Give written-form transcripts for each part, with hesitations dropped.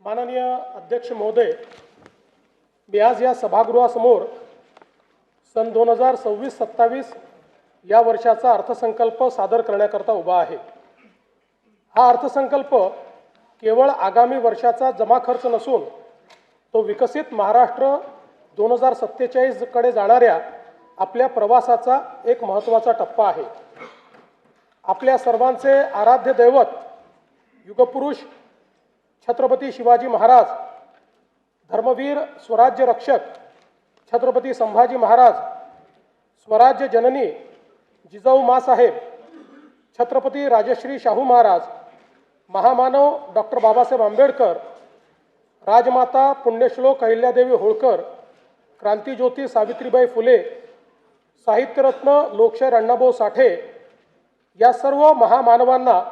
माननीय अध्यक्ष महोदय, मी आज या सभागृहासमोर सन 2026-27 या वर्षाचा अर्थसंकल्प सादर करण्याकरता उभा आहे। हा अर्थसंकल्प केवळ आगामी वर्षाचा जमा खर्च नसून तो विकसित महाराष्ट्र 2047 कडे जाणाऱ्या आपल्या प्रवासाचा एक महत्त्वाचा टप्पा आहे। आपल्या सर्वांचे आराध्य दैवत युगपुरुष छत्रपती शिवाजी महाराज, धर्मवीर स्वराज्य रक्षक छत्रपती संभाजी महाराज, स्वराज्य जननी जिजाऊ माँसाहेब, छत्रपती राजश्री शाहू महाराज, महामानव डॉक्टर बाबासाहेब आंबेडकर, राजमाता पुण्यश्लोक अहिल्यादेवी होळकर, क्रांतिज्योती सावित्रीबाई फुले, साहित्यरत्न लोकशाहीर अण्णाभाऊ साठे या सर्व महामानवांना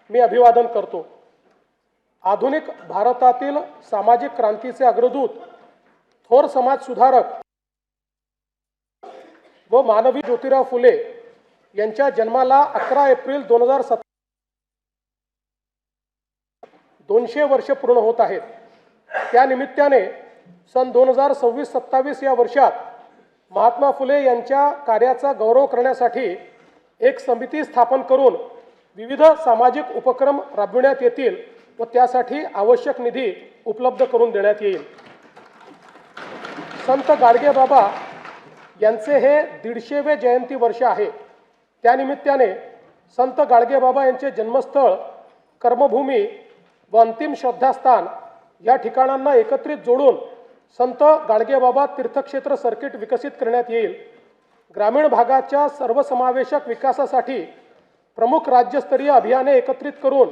मी अभिवादन करतो। आधुनिक भारतातील सामाजिक क्रांतीचे अग्रदूत, थोर समाज सुधारक व मानवी ज्योतिराव फुले यांच्या जन्माला 11 एप्रिल 2017 200 वर्ष पूर्ण होत आहेत। त्या निमित्ताने सन 2026-27 या वर्षात महात्मा फुले यांच्या कार्याचा गौरव करण्यासाठी एक समिती स्थापन करून विविध सामाजिक उपक्रम राबविण्यात येतील व त्यासाठी आवश्यक निधी उपलब्ध करून देण्यात येईल। संत गाडगेबाबा यांचे हे 150वे जयंती वर्ष आहे। त्यानिमित्ताने संत गाडगेबाबा यांचे जन्मस्थळ, कर्मभूमी व अंतिम श्रद्धास्थान या ठिकाणांना एकत्रित जोडून संत गाडगेबाबा तीर्थक्षेत्र सर्किट विकसित करण्यात येईल। ग्रामीण भागाच्या सर्वसमावेशक विकासासाठी प्रमुख राज्यस्तरीय अभियाने एकत्रित करून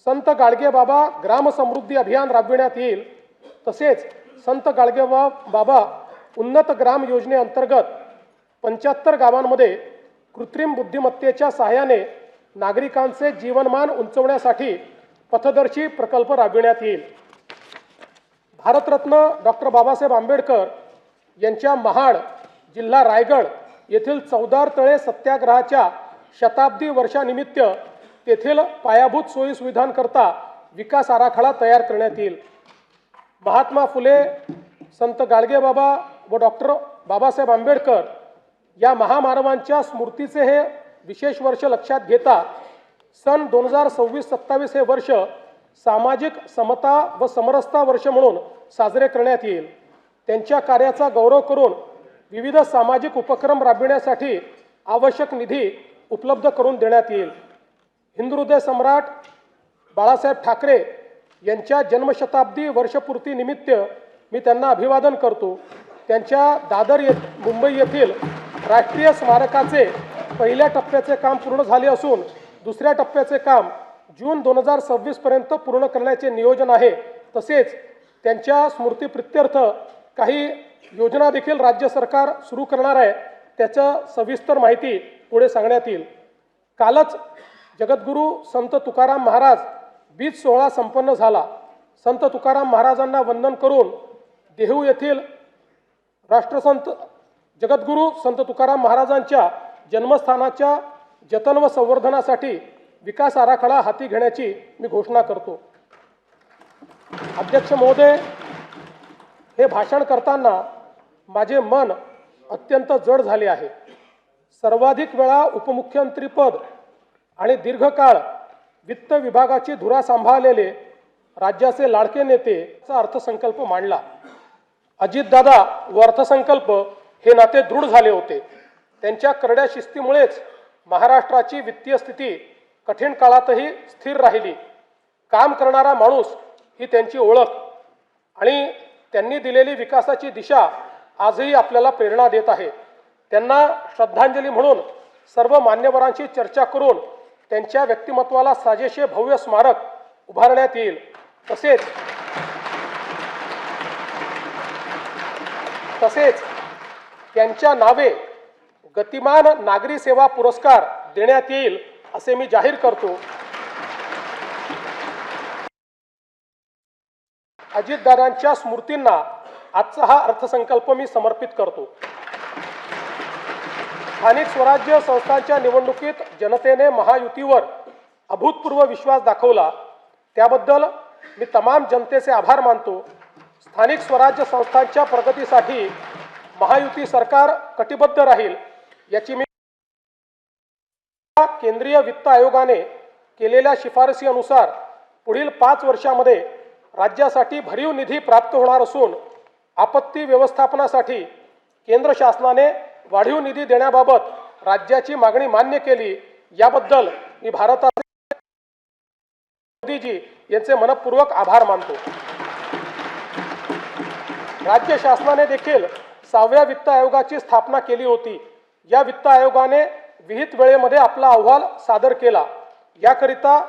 संत गाडगेबाबा ग्राम समृद्धी अभियान राबविण्यात येईल। तसेच संत गाडगेबाबा उन्नत ग्राम योजनेअंतर्गत 75 गावांमध्ये कृत्रिम बुद्धिमत्तेच्या सहाय्याने नागरिकांचे जीवनमान उंचवण्यासाठी पथदर्शी प्रकल्प राबविण्यात येईल। भारतरत्न डॉक्टर बाबासाहेब आंबेडकर यांच्या महाड, जिल्हा रायगड येथील चौदार तळे सत्याग्रहाच्या शताब्दी वर्षानिमित्त तेथील पायाभूत सोयी सुविधांकरता विकास आराखडा तयार करण्यात येईल। महात्मा फुले, संत गाडगेबाबा व डॉक्टर बाबासाहेब आंबेडकर या महामानवांच्या स्मृतीचे हे विशेष वर्ष लक्षात घेता सन 2026-27 हे वर्ष सामाजिक समता व समरसता वर्ष म्हणून साजरे करण्यात येईल। त्यांच्या कार्याचा गौरव करून विविध सामाजिक उपक्रम राबविण्यासाठी आवश्यक निधी उपलब्ध करून देण्यात येईल। हिंदुहृदय सम्राट बाळासाहेब ठाकरे यांच्या जन्मशताब्दी वर्षपूर्ती निमित्त मी त्यांना अभिवादन करतो। त्यांच्या दादर मुंबई येथील राष्ट्रीय स्मारकाचे पहिल्या टप्प्याचे काम पूर्ण झाले असून दुसऱ्या टप्प्याचे काम जून 2026 पर्यंत पूर्ण करण्याचे नियोजन आहे। तसेच त्यांच्या स्मृतीप्रित्यर्थ काही योजना देखील राज्य सरकार सुरू करणार आहे। त्याचं सविस्तर माहिती पुढे सांगण्यात येईल। कालच जगद्गुरू संत तुकाराम महाराज बीज सोहळा संपन्न झाला। संत तुकाराम महाराजांना वंदन करून देहू येथील राष्ट्रसंत जगद्गुरू संत तुकाराम महाराजांच्या जन्मस्थानाच्या जतन व संवर्धनासाठी विकास आराखडा हाती घेण्याची मी घोषणा करतो। अध्यक्ष महोदय, हे भाषण करताना माझे मन अत्यंत जड झाले आहे। सर्वाधिक वेळा उपमुख्यमंत्रीपद आणि दीर्घकाळ वित्त विभागाची धुरा सांभाळलेले राज्याचे लाडके नेतेचा अर्थसंकल्प मांडला। अजितदादा व अर्थसंकल्प हे नाते दृढ झाले होते। त्यांच्या करड्या शिस्तीमुळेच महाराष्ट्राची वित्तीय स्थिती कठीण काळातही स्थिर राहिली। काम करणारा माणूस ही त्यांची ओळख आणि त्यांनी दिलेली विकासाची दिशा आजही आपल्याला प्रेरणा देत आहे। त्यांना श्रद्धांजली म्हणून सर्व मान्यवरांशी चर्चा करून त्यांच्या व्यक्तिमत्वाला साजेसे भव्य स्मारक उभारण्यात येईल। तसेच त्यांच्या नावे गतिमान नागरी सेवा पुरस्कार देण्यात येईल असे मी जाहीर करतो। अजितदादांच्या स्मृतींना आजचा हा अर्थसंकल्प मी समर्पित करतो। स्थानिक स्वराज्य संस्थांच्या निवडणुकीत जनतेने महायुतीवर अभूतपूर्व विश्वास दाखवला, त्याबद्दल मी तमाम जनतेचे आभार मानतो। स्थानिक स्वराज्य संस्थांच्या प्रगतीसाठी महायुती सरकार कटिबद्ध राहील याची मी केंद्रीय वित्त आयोगाने केलेल्या शिफारसीनुसार पुढील 5 वर्षांमध्ये राज्यासाठी भरीव निधी प्राप्त होणार असून आपत्ती व्यवस्थापनासाठी केंद्र शासनाने वाढीव निधी देण्याबाबत राज्याची मागणी मान्य केली। याबद्दल मी भारताचे मोदीजी यांचे मनपूर्वक आभार मानतो। राज्य शासनाने देखील 6व्या वित्त आयोगाची स्थापना केली होती। या वित्त आयोगाने विहित वेळेमध्ये आपला अहवाल सादर केला। याकरिता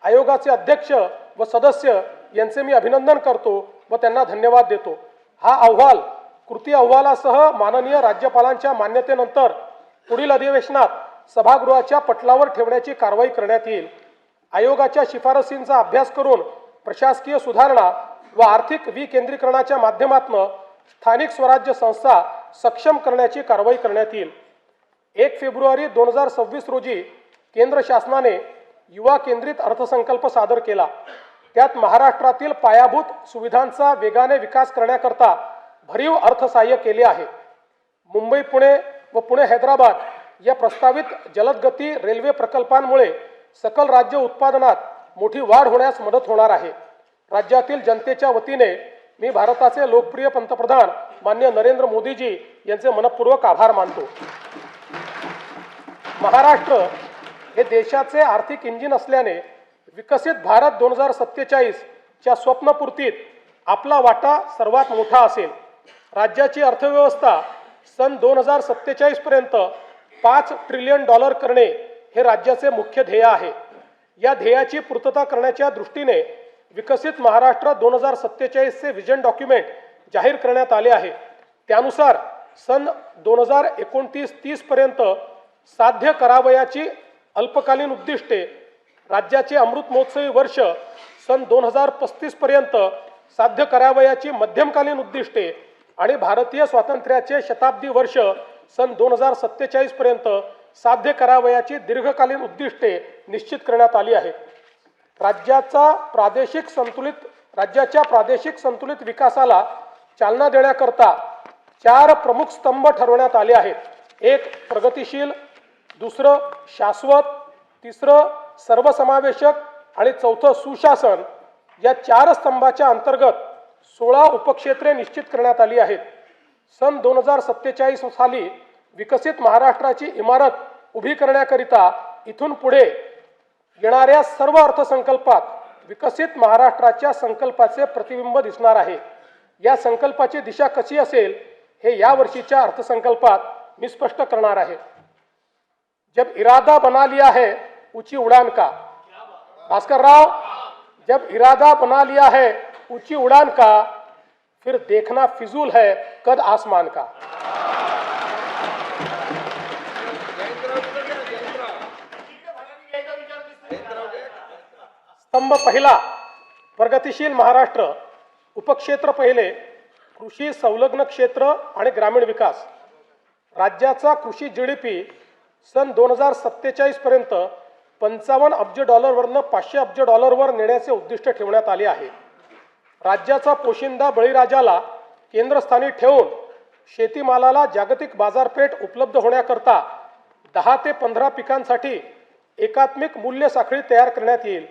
आयोगाचे अध्यक्ष व सदस्य यांचे मी अभिनंदन करतो व त्यांना धन्यवाद देतो। हा अहवाल कृती अहवालासह माननीय राज्यपालांच्या मान्यतेनंतर पुढील अधिवेशनात सभागृहाच्या पटलावर ठेवण्याची कारवाई करण्यात येईल। आयोगाच्या शिफारसींचा अभ्यास करून प्रशासकीय सुधारणा व आर्थिक विकेंद्रीकरणाच्या माध्यमातून स्थानिक स्वराज्य संस्था सक्षम करण्याची कारवाई करण्यात येईल। 1 फेब्रुवारी 2026 रोजी केंद्र शासनाने युवा केंद्रित अर्थसंकल्प सादर केला। त्यात महाराष्ट्रातील पायाभूत सुविधांचा वेगाने विकास करण्याकरता भरीव अर्थसहाय्य केले आहे। मुंबई पुणे व पुणे हैदराबाद या प्रस्तावित जलदगती रेल्वे प्रकल्पांमुळे सकल राज्य उत्पादनात मोठी वाढ होण्यास मदत होणार आहे। राज्यातील जनतेच्या वतीने मी भारताचे लोकप्रिय पंतप्रधान माननीय नरेंद्र मोदीजी यांचे मनपूर्वक आभार मानतो। महाराष्ट्र हे देशाचे आर्थिक इंजिन असल्याने विकसित भारत 2047 च्या स्वप्नपूर्तीत आपला वाटा सर्वात मोठा असेल। राज्याची अर्थव्यवस्था सन 2047 पर्यंत $5 ट्रिलियन करणे हे राज्याचे मुख्य ध्येय आहे। या ध्येयाची पूर्तता करण्याच्या दृष्टीने विकसित महाराष्ट्र 2047 चे विजन डॉक्युमेंट जाहीर करण्यात आले आहे। त्यानुसार सन 2029-30 पर्यंत साध्य करावयाची अल्पकालीन उद्दिष्टे, राज्याचे अमृत महोत्सवी वर्ष सन 2035 पर्यंत साध्य करावयाची मध्यमकालीन उद्दिष्टे आणि भारतीय स्वातंत्र्याचे शताब्दी वर्ष सन 2047 पर्यंत साध्य करावयाची दीर्घकालीन उद्दिष्टे निश्चित करण्यात आली आहेत। राज्याच्या प्रादेशिक संतुलित विकासाला चालना देण्याकरता 4 प्रमुख स्तंभ ठरवण्यात आले आहेत। 1 प्रगतिशील, दुसरं शाश्वत, तिसरं सर्वसमावेशक आणि चौथं सुशासन। या 4 स्तंभाच्या अंतर्गत 16 उपक्षेत्रे निश्चित करण्यात आली आहेत। सन 2047 साली विकसित महाराष्ट्राची इमारत उभी करण्याकरिता इथून पुढे येणाऱ्या सर्व अर्थसंकल्पात विकसित महाराष्ट्राच्या संकल्पाचे प्रतिबिंब दिसणार आहे। या संकल्पाची दिशा कशी असेल हे या वर्षीच्या अर्थसंकल्पात मी स्पष्ट करणार आहे। जब इरादा बना लिया है ऊंची उड़ान का, भास्कर राव, जब इरादा बना लिया है ऊंची उड़ान का, फिर देखना फिजूल है कद आसमान का। स्तंभ पहिला प्रगतिशील महाराष्ट्र, उपक्षेत्र पहिले कृषी संलग्न क्षेत्र आणि ग्रामीण विकास। राज्याचा कृषी जीडीपी सन 2047 पर्यंत $55 अब्ज वरनं $500 अब्ज वर नेण्याचे उद्दिष्ट ठेवण्यात आले आहे। राज्याचा पोशिंदा बळीराजाला केंद्रस्थानी ठेवून शेतीमालाला जागतिक बाजारपेठ उपलब्ध होण्याकरता 10 ते 15 पिकांसाठी एकात्मिक मूल्य साखळी तयार करण्यात येईल।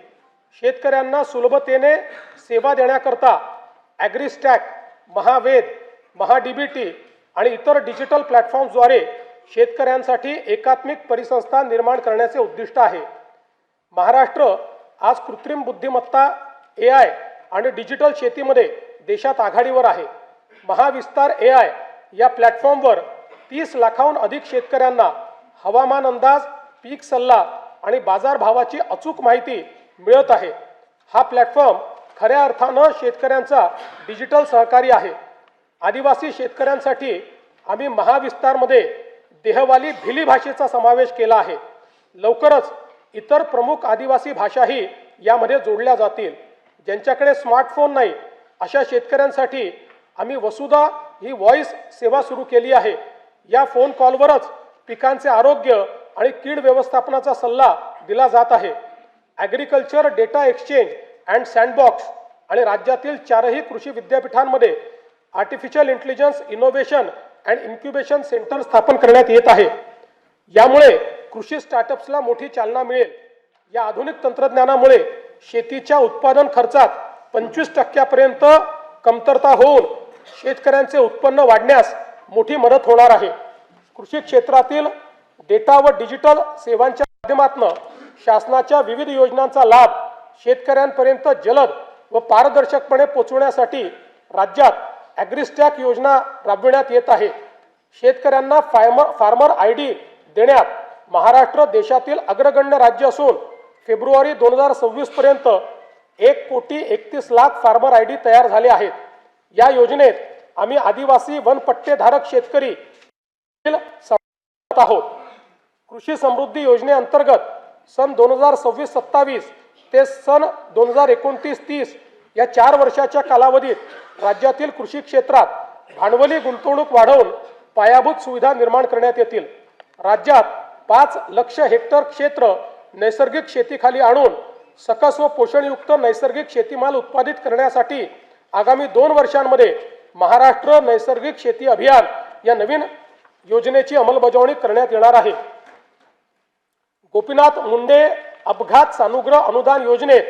शेतकऱ्यांना सुलभतेने सेवा देण्याकरता ॲग्रीस्टॅक, महावेद, महाडीबीटी आणि इतर डिजिटल प्लॅटफॉर्म्सद्वारे शेतकऱ्यांसाठी एकात्मिक परिसंस्था निर्माण करण्याचे उद्दिष्ट आहे। महाराष्ट्र आज कृत्रिम बुद्धिमत्ता, AI आणि डिजिटल शेतीमध्ये देशात आघाडीवर आहे। महाविस्तार AI या प्लॅटफॉर्मवर 30 लाखाहून अधिक शेतकऱ्यांना हवामान अंदाज, पीक सल्ला आणि बाजारभावाची अचूक माहिती मिळत आहे। हा प्लॅटफॉर्म खऱ्या अर्थानं शेतकऱ्यांचा डिजिटल सहकारी आहे। आदिवासी शेतकऱ्यांसाठी आम्ही महाविस्तारमध्ये देहवाली भिली भाषेचा समावेश केला आहे। लवकरच इतर प्रमुख आदिवासी भाषाही यामध्ये जोडल्या जातील। ज्यांच्याकडे स्मार्टफोन नाही अशा शेतकऱ्यांसाठी आम्ही वसुधा ही व्हॉइस सेवा सुरू केली आहे। या फोन कॉलवरच पिकांचे आरोग्य आणि कीड व्यवस्थापनाचा सल्ला दिला जात आहे। Agriculture data exchange and sandbox आणि राज्यातील 4ही कृषी विद्यापीठांमध्ये artificial intelligence innovation and incubation centre स्थापन करण्यात येत आहे। यामुळे कृषी स्टार्टअप्सला मोठी चालना मिळेल। या आधुनिक तंत्रज्ञानामुळे शेतीच्या उत्पादन खर्चात 25% कमतरता होऊन शेतकऱ्यांचे उत्पन्न वाढण्यास मोठी मदत होणार आहे। कृषी क्षेत्रातील डेटा व डिजिटल सेवांच्या माध्यमातून शासनाच्या विविध योजनांचा लाभ शेतकऱ्यांपर्यंत जलद व पारदर्शकपणे पोहोचवण्यासाठी राज्यात ॲग्रिस्टॅक योजना राबविण्यात येत आहे। शेतकऱ्यांना फार्मर आयडी देण्यात महाराष्ट्र देशातील अग्रगण्य राज्य असून फेब्रुवारी 2026 पर्यंत 1,31,00,000 फार्मर आयडी तयार झाले आहेत। या योजनेत आम्ही आदिवासी वनपट्टेधारक शेतकरी आहोत। कृषी समृद्धी योजनेअंतर्गत सन 2026-27 ते सन 2029-30 या 4 वर्षाच्या कालावधीत राज्यातील कृषी क्षेत्रात भांडवली गुंतवणूक वाढवून पायाभूत सुविधा निर्माण करण्यात येतील। राज्यात 5 लाख हेक्टर क्षेत्र नैसर्गिक शेतीखाली आणून सकस व पोषणयुक्त नैसर्गिक शेतीमाल उत्पादित करण्यासाठी आगामी 2 वर्षांमध्ये महाराष्ट्र नैसर्गिक शेती अभियान या नवीन योजनेची अंमलबजावणी करण्यात येणार आहे। गोपीनाथ मुंडे अपघात सानुग्रह अनुदान योजनेत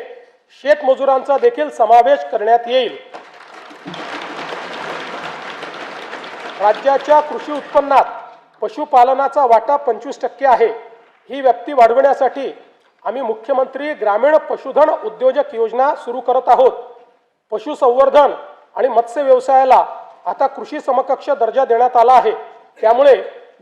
शेतमजुरांचा देखील समावेश करण्यात येईल। राज्याच्या कृषी उत्पन्नात पशुपालनाचा वाटा 25% आहे। ही व्याप्ती वाढवण्यासाठी आम्ही मुख्यमंत्री ग्रामीण पशुधन उद्योजक योजना सुरू करत आहोत। पशुसंवर्धन आणि मत्स्य व्यवसायाला आता कृषी समकक्ष दर्जा देण्यात आला आहे। त्यामुळे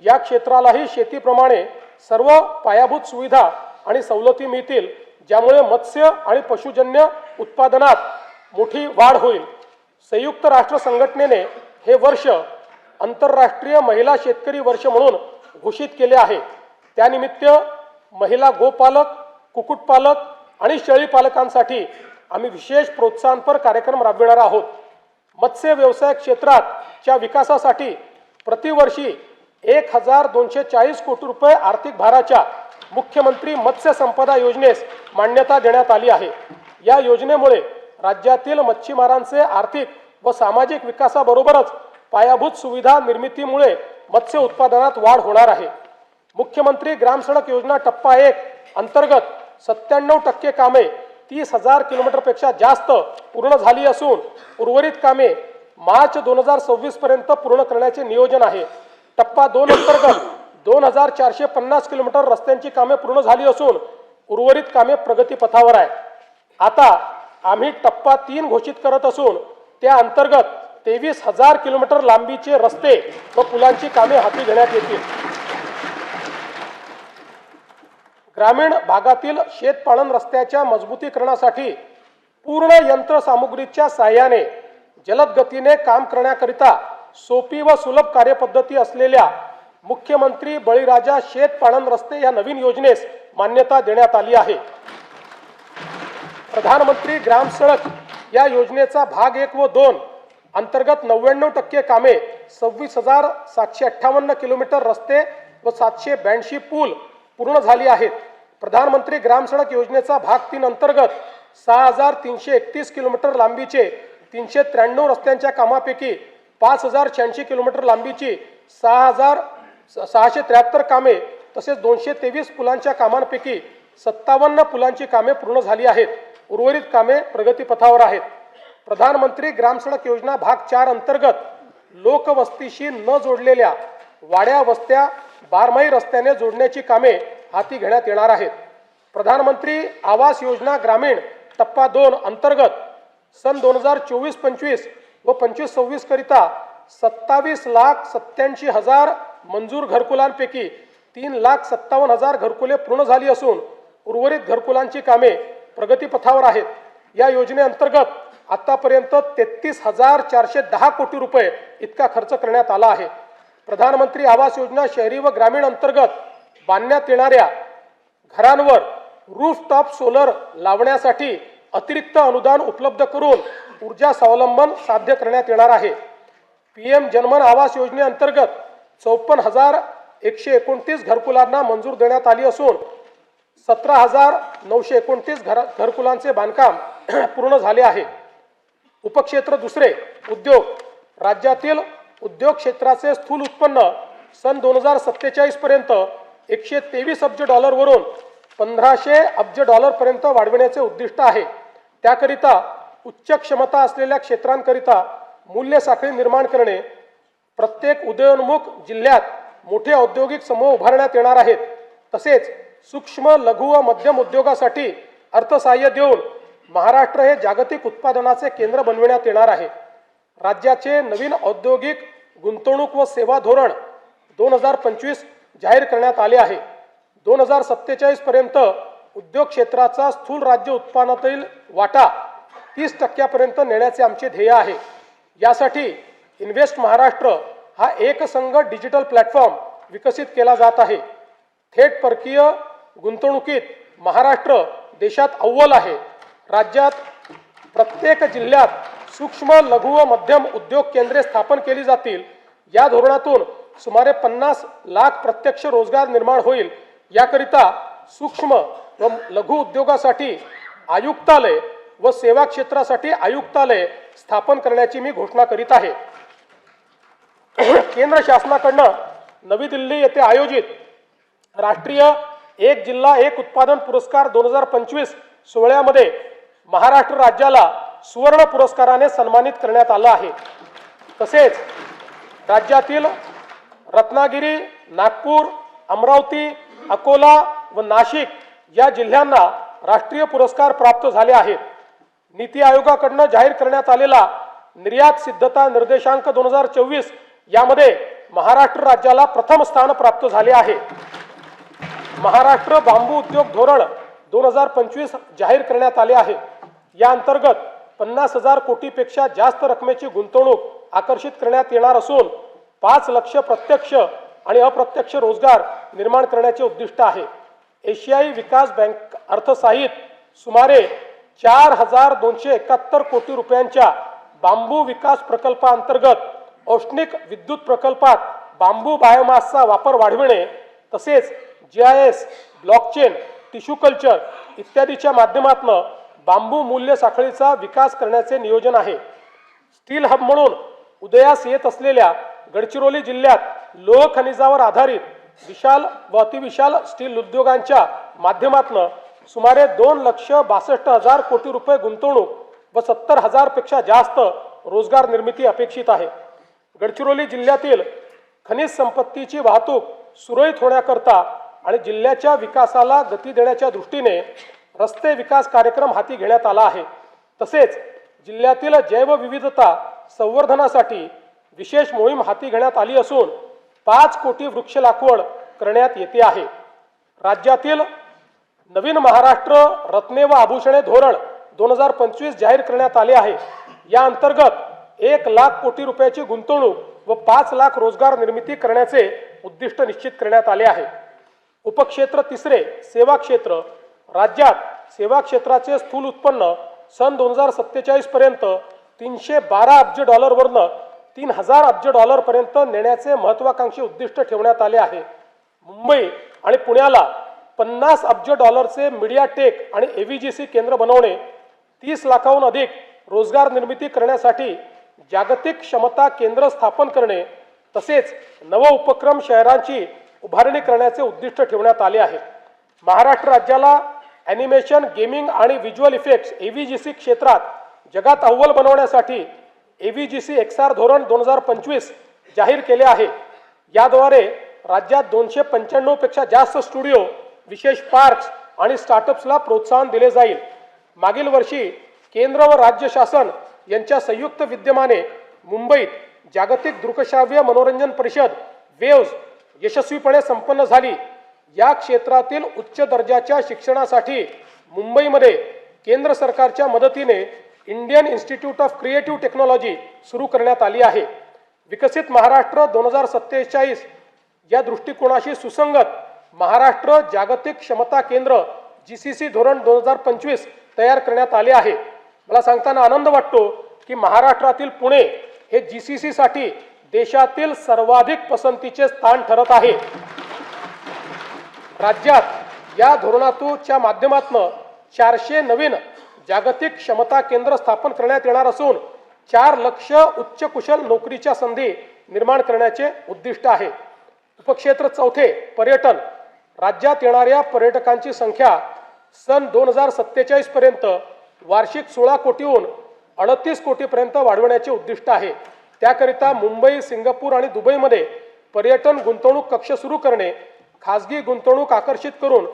या क्षेत्रालाही शेतीप्रमाणे सर्व पायाभूत सुविधा आणि सवलती मिळतील, ज्यामुळे मत्स्य आणि पशुजन्य उत्पादनात मोठी वाढ होईल। संयुक्त राष्ट्र संघटनेने हे वर्ष आंतरराष्ट्रीय महिला शेतकरी वर्ष म्हणून घोषित केले आहे। त्यानिमित्त महिला गोपालक, कुक्कुटपालक आणि शेळीपालकांसाठी आम्ही विशेष प्रोत्साहनपर कार्यक्रम राबविणार आहोत। मत्स्य व्यवसाय क्षेत्राच्या विकासासाठी प्रतिवर्षी 1,240 कोटी रुपये आर्थिक भाराच्या मुख्यमंत्री मत्स्य संपदा योजनेस मान्यता देण्यात आली आहे। या योजनेमुळे राज्यातील मच्छीमारांचे आर्थिक व सामाजिक विकासाबरोबरच पायाभूत सुविधा निर्मितीमुळे मत्स्य उत्पादनात वाढ होणार आहे। मुख्यमंत्री ग्राम सडक योजना टप्पा 1 अंतर्गत 97% कामे 30,000 किलोमीटरपेक्षा जास्त पूर्ण झाली असून उर्वरित कामे मार्च 2026 पर्यंत पूर्ण करण्याचे नियोजन आहे। टप्पा 2 अंतर्गत 2,450 किलोमीटर रस्त्यांची कामे पूर्ण झाली असून उर्वरित कामे प्रगतीपथावर आहे। आता आम्ही टप्पा 3 घोषित करत असून त्या अंतर्गत 23,000 किलोमीटर लांबीचे रस्ते व पुलांची कामे हाती घेण्यात येतील। ग्रामीण भागातील शेतपालन रस्त्याच्या मजबूतीकरणासाठी पूर्ण यंत्रसामुग्रीच्या साहाय्याने जलद गतीने काम करण्याकरिता सोपी व सुलभ कार्यपद्धती असलेल्या मुख्यमंत्री बळीराजा शेतपालन रस्ते या नवीन योजनेस मान्यता देण्यात आली आहे। प्रधानमंत्री ग्राम सडक या योजनेचा भाग 1 व 2 अंतर्गत 99% कामे 26,758 किलोमीटर रस्ते व 782 पूल पूर्ण झाली आहेत। प्रधानमंत्री ग्राम सडक योजनेचा भाग 3 अंतर्गत 6,331 किलोमीटर लांबीचे 393 रस्त्यांच्या कामापैकी 5,086 किलोमीटर लांबीची 6,673 कामे तसेच 223 पुलांच्या कामांपैकी 57 पुलांची कामे पूर्ण झाली आहेत। उर्वरित कामे प्रगतीपथावर आहेत। प्रधानमंत्री ग्राम सडक योजना भाग 4 अंतर्गत लोकवस्तीशी न जोडलेल्या वाड्या वस्त्या बारमाही रस्त्याने जोडण्याची कामे हाती घेण्यात येणार आहेत। प्रधानमंत्री आवास योजना ग्रामीण टप्पा 2 अंतर्गत सन 2024-25 व 25-26 करिता 27,87,000 मंजूर घरकुलांपैकी 3,57,000 घरकुले पूर्ण झाली असून उर्वरित घरकुलांची कामे प्रगतीपथावर आहेत। या योजनेअंतर्गत आतापर्यंत 33,410 कोटी रुपये इतका खर्च करण्यात आला आहे। प्रधानमंत्री आवास योजना शहरी व ग्रामीण अंतर्गत बांधण्यात येणाऱ्या घरांवर रूफटॉप सोलर लावण्यासाठी अतिरिक्त अनुदान उपलब्ध करून ऊर्जा स्वावलंबन साध्य करण्यात येणार आहे। पीएम जनमन आवास योजनेअंतर्गत 54,129 घरकुलांना मंजूर देण्यात आली असून 17,929 घरकुलांचे बांधकाम पूर्ण झाले आहे। उपक्षेत्र दुसरे उद्योग, राज्यातील उद्योग क्षेत्राचे स्थूल उत्पन्न सन 2047 पर्यंत 123 अब्ज डॉलरवरून 1500 अब्ज डॉलरपर्यंत वाढविण्याचे उद्दिष्ट आहे। त्याकरिता उच्च क्षमता असलेल्या क्षेत्रांकरिता मूल्य साखळी निर्माण करणे, प्रत्येक उदयोन्मुख जिल्ह्यात मोठे औद्योगिक समूह उभारण्यात येणार आहेत। तसेच सूक्ष्म लघु व मध्यम उद्योगासाठी अर्थसहाय्य देऊन महाराष्ट्र हे जागतिक उत्पादनाचे केंद्र बनविण्यात येणार आहे। राज्याचे नवीन औद्योगिक गुंतवणूक व सेवा धोरण 2025 जाहीर करण्यात आले आहे। 2047 पर्यंत उद्योग क्षेत्राचा स्थूल राज्य उत्पन्नातील वाटा 30% नेण्याचे आमचे ध्येय आहे। यासाठी इन्व्हेस्ट महाराष्ट्र हा एकसंघ डिजिटल प्लॅटफॉर्म विकसित केला जात आहे। थेट परकीय गुंतवणुकीत महाराष्ट्र देशात अव्वल आहे। राज्यात प्रत्येक जिल्ह्यात सूक्ष्म लघु व मध्यम उद्योग केंद्रे स्थापन केली जातील। या धोरणातून सुमारे 50 लाख प्रत्यक्ष रोजगार निर्माण होईल। याकरिता सूक्ष्म व लघु उद्योगासाठी आयुक्तालय व सेवा क्षेत्रासाठी आयुक्तालय स्थापन करण्याची मी घोषणा करीत आहे। केंद्र शासनाकडून नवी दिल्ली येथे आयोजित राष्ट्रीय एक जिल्हा एक उत्पादन पुरस्कार 2025 सोहळ्यामध्ये महाराष्ट्र राज्याला सुवर्ण पुरस्काराने सन्मानित करण्यात आलं आहे। तसेच राज्यातील रत्नागिरी, नागपूर, अमरावती, अकोला व नाशिक या जिल्ह्यांना राष्ट्रीय पुरस्कार प्राप्त झाले आहेत। नीती आयोगाकडून जाहीर करण्यात आलेला निर्यात सिद्धता निर्देशांक 2024 यामध्ये महाराष्ट्र राज्याला प्रथम स्थान प्राप्त झाले आहे। महाराष्ट्र बांबू उद्योग धोरण 2025 जाहीर करण्यात आले आहे। या अंतर्गत 50,000 कोटीपेक्षा जास्त रकमेची गुंतवणूक आकर्षित करण्यात येणार असून 5 लाख प्रत्यक्ष आणि अप्रत्यक्ष रोजगार निर्माण करण्याचे उद्दिष्ट आहे। एशियाई विकास बँक अर्थसहाय्यित सुमारे 4,271 कोटी रुपयांच्या बांबू विकास प्रकल्पाअंतर्गत औष्णिक विद्युत प्रकल्पात बांबू बायोमासचा वापर वाढविणे, तसेच GIS, ब्लॉकचेन, टिश्यू कल्चर इत्यादीच्या माध्यमातून बांबू मूल्य साखळीचा विकास करण्याचे नियोजन आहे। स्टील हब म्हणून उदयास येत असलेल्या गडचिरोली जिल्ह्यात लोह खनिजावर आधारित विशाल व अतिविशाल स्टील उद्योगांच्या माध्यमातून सुमारे 2,62,000 कोटी रुपये गुंतवणूक व 70,000 पेक्षा जास्त रोजगार निर्मिती अपेक्षित आहे। गडचिरोली जिल्ह्यातील खनिज संपत्तीची वाहतूक सुरळीत होण्याकरता आणि जिल्ह्याच्या विकासाला गती देण्याच्या दृष्टीने रस्ते विकास कार्यक्रम हाती घेण्यात आला आहे। तसेच जिल्ह्यातील जैवविविधता संवर्धनासाठी विशेष मोहीम हाती घेण्यात आली असून 5 कोटी वृक्ष लागवड करण्यात येते आहे। राज्यातील नवीन महाराष्ट्र रत्ने व आभूषणे धोरण 2025 जाहीर करण्यात आले आहे। या अंतर्गत 1 लाख कोटी रुपयाची गुंतवणूक व 5 लाख रोजगार निर्मिती करण्याचे उद्दिष्ट निश्चित करण्यात आले आहे। उपक्षेत्र तिसरे सेवा क्षेत्र, राज्यात सेवा क्षेत्राचे स्थूल उत्पन्न सन 2047 पर्यंत 312 अब्ज डॉलरवरून 3,000 अब्ज डॉलरपर्यंत नेण्याचे महत्त्वाकांक्षी उद्दिष्ट ठेवण्यात आले आहे। मुंबई आणि पुण्याला 50 अब्ज डॉलरचे मीडिया टेक आणि AVGC केंद्र बनवणे, 30 लाखाहून अधिक रोजगार निर्मिती करण्यासाठी जागतिक क्षमता केंद्र स्थापन करणे, तसेच नव उपक्रम शहरांची उभारणी करण्याचे उद्दिष्ट ठेवण्यात आले आहे। महाराष्ट्र राज्याला ॲनिमेशन, गेमिंग आणि व्हिज्युअल इफेक्ट्स AVGC क्षेत्रात जगात अव्वल बनवण्यासाठी AVGC XR धोरण 2025 जाहीर केले आहे। याद्वारे राज्यात 295 पेक्षा जास्त स्टुडिओ, विशेष पार्क्स आणि स्टार्टअप्सला प्रोत्साहन दिले जाईल। मागील वर्षी केंद्र व राज्य शासन यांच्या संयुक्त विद्यमाने मुंबईत जागतिक दृकश्राव्य मनोरंजन परिषद वेव्ज यशस्वीपणे संपन्न झाली। या क्षेत्रातील उच्च दर्जाच्या शिक्षणासाठी मुंबईमध्ये केंद्र सरकारच्या मदतीने Indian institute of creative technology सुरू करण्यात आली आहे। विकसित महाराष्ट्र 2047 या दृष्टिकोनाशी सुसंगत महाराष्ट्र जागतिक क्षमता केंद्र GCC धोरण 2025 तयार करण्यात आले आहे। मला सांगताना आनंद वाटतो की महाराष्ट्रातील पुणे हे GCC साठी देशातील सर्वाधिक पसंतीचे स्थान ठरत आहे। राज्यात या धोरणाच्या माध्यमातून 400 नवीन जागतिक क्षमता केंद्र स्थापन करण्यात येणार असून 4 लाख उच्च कुशल नोकरीच्या संधी निर्माण करण्याचे उद्दिष्ट आहे। उपक्षेत्र चौथे पर्यटन, राज्यात येणाऱ्या पर्यटकांची संख्या सन 2047 पर्यंत वार्षिक 16 कोटीहून 38 कोटीपर्यंत वाढवण्याचे उद्दिष्ट आहे। त्याकरिता मुंबई, सिंगापूर आणि दुबईमध्ये पर्यटन गुंतवणूक कक्ष सुरू करणे, खासगी गुंतवणूक आकर्षित करून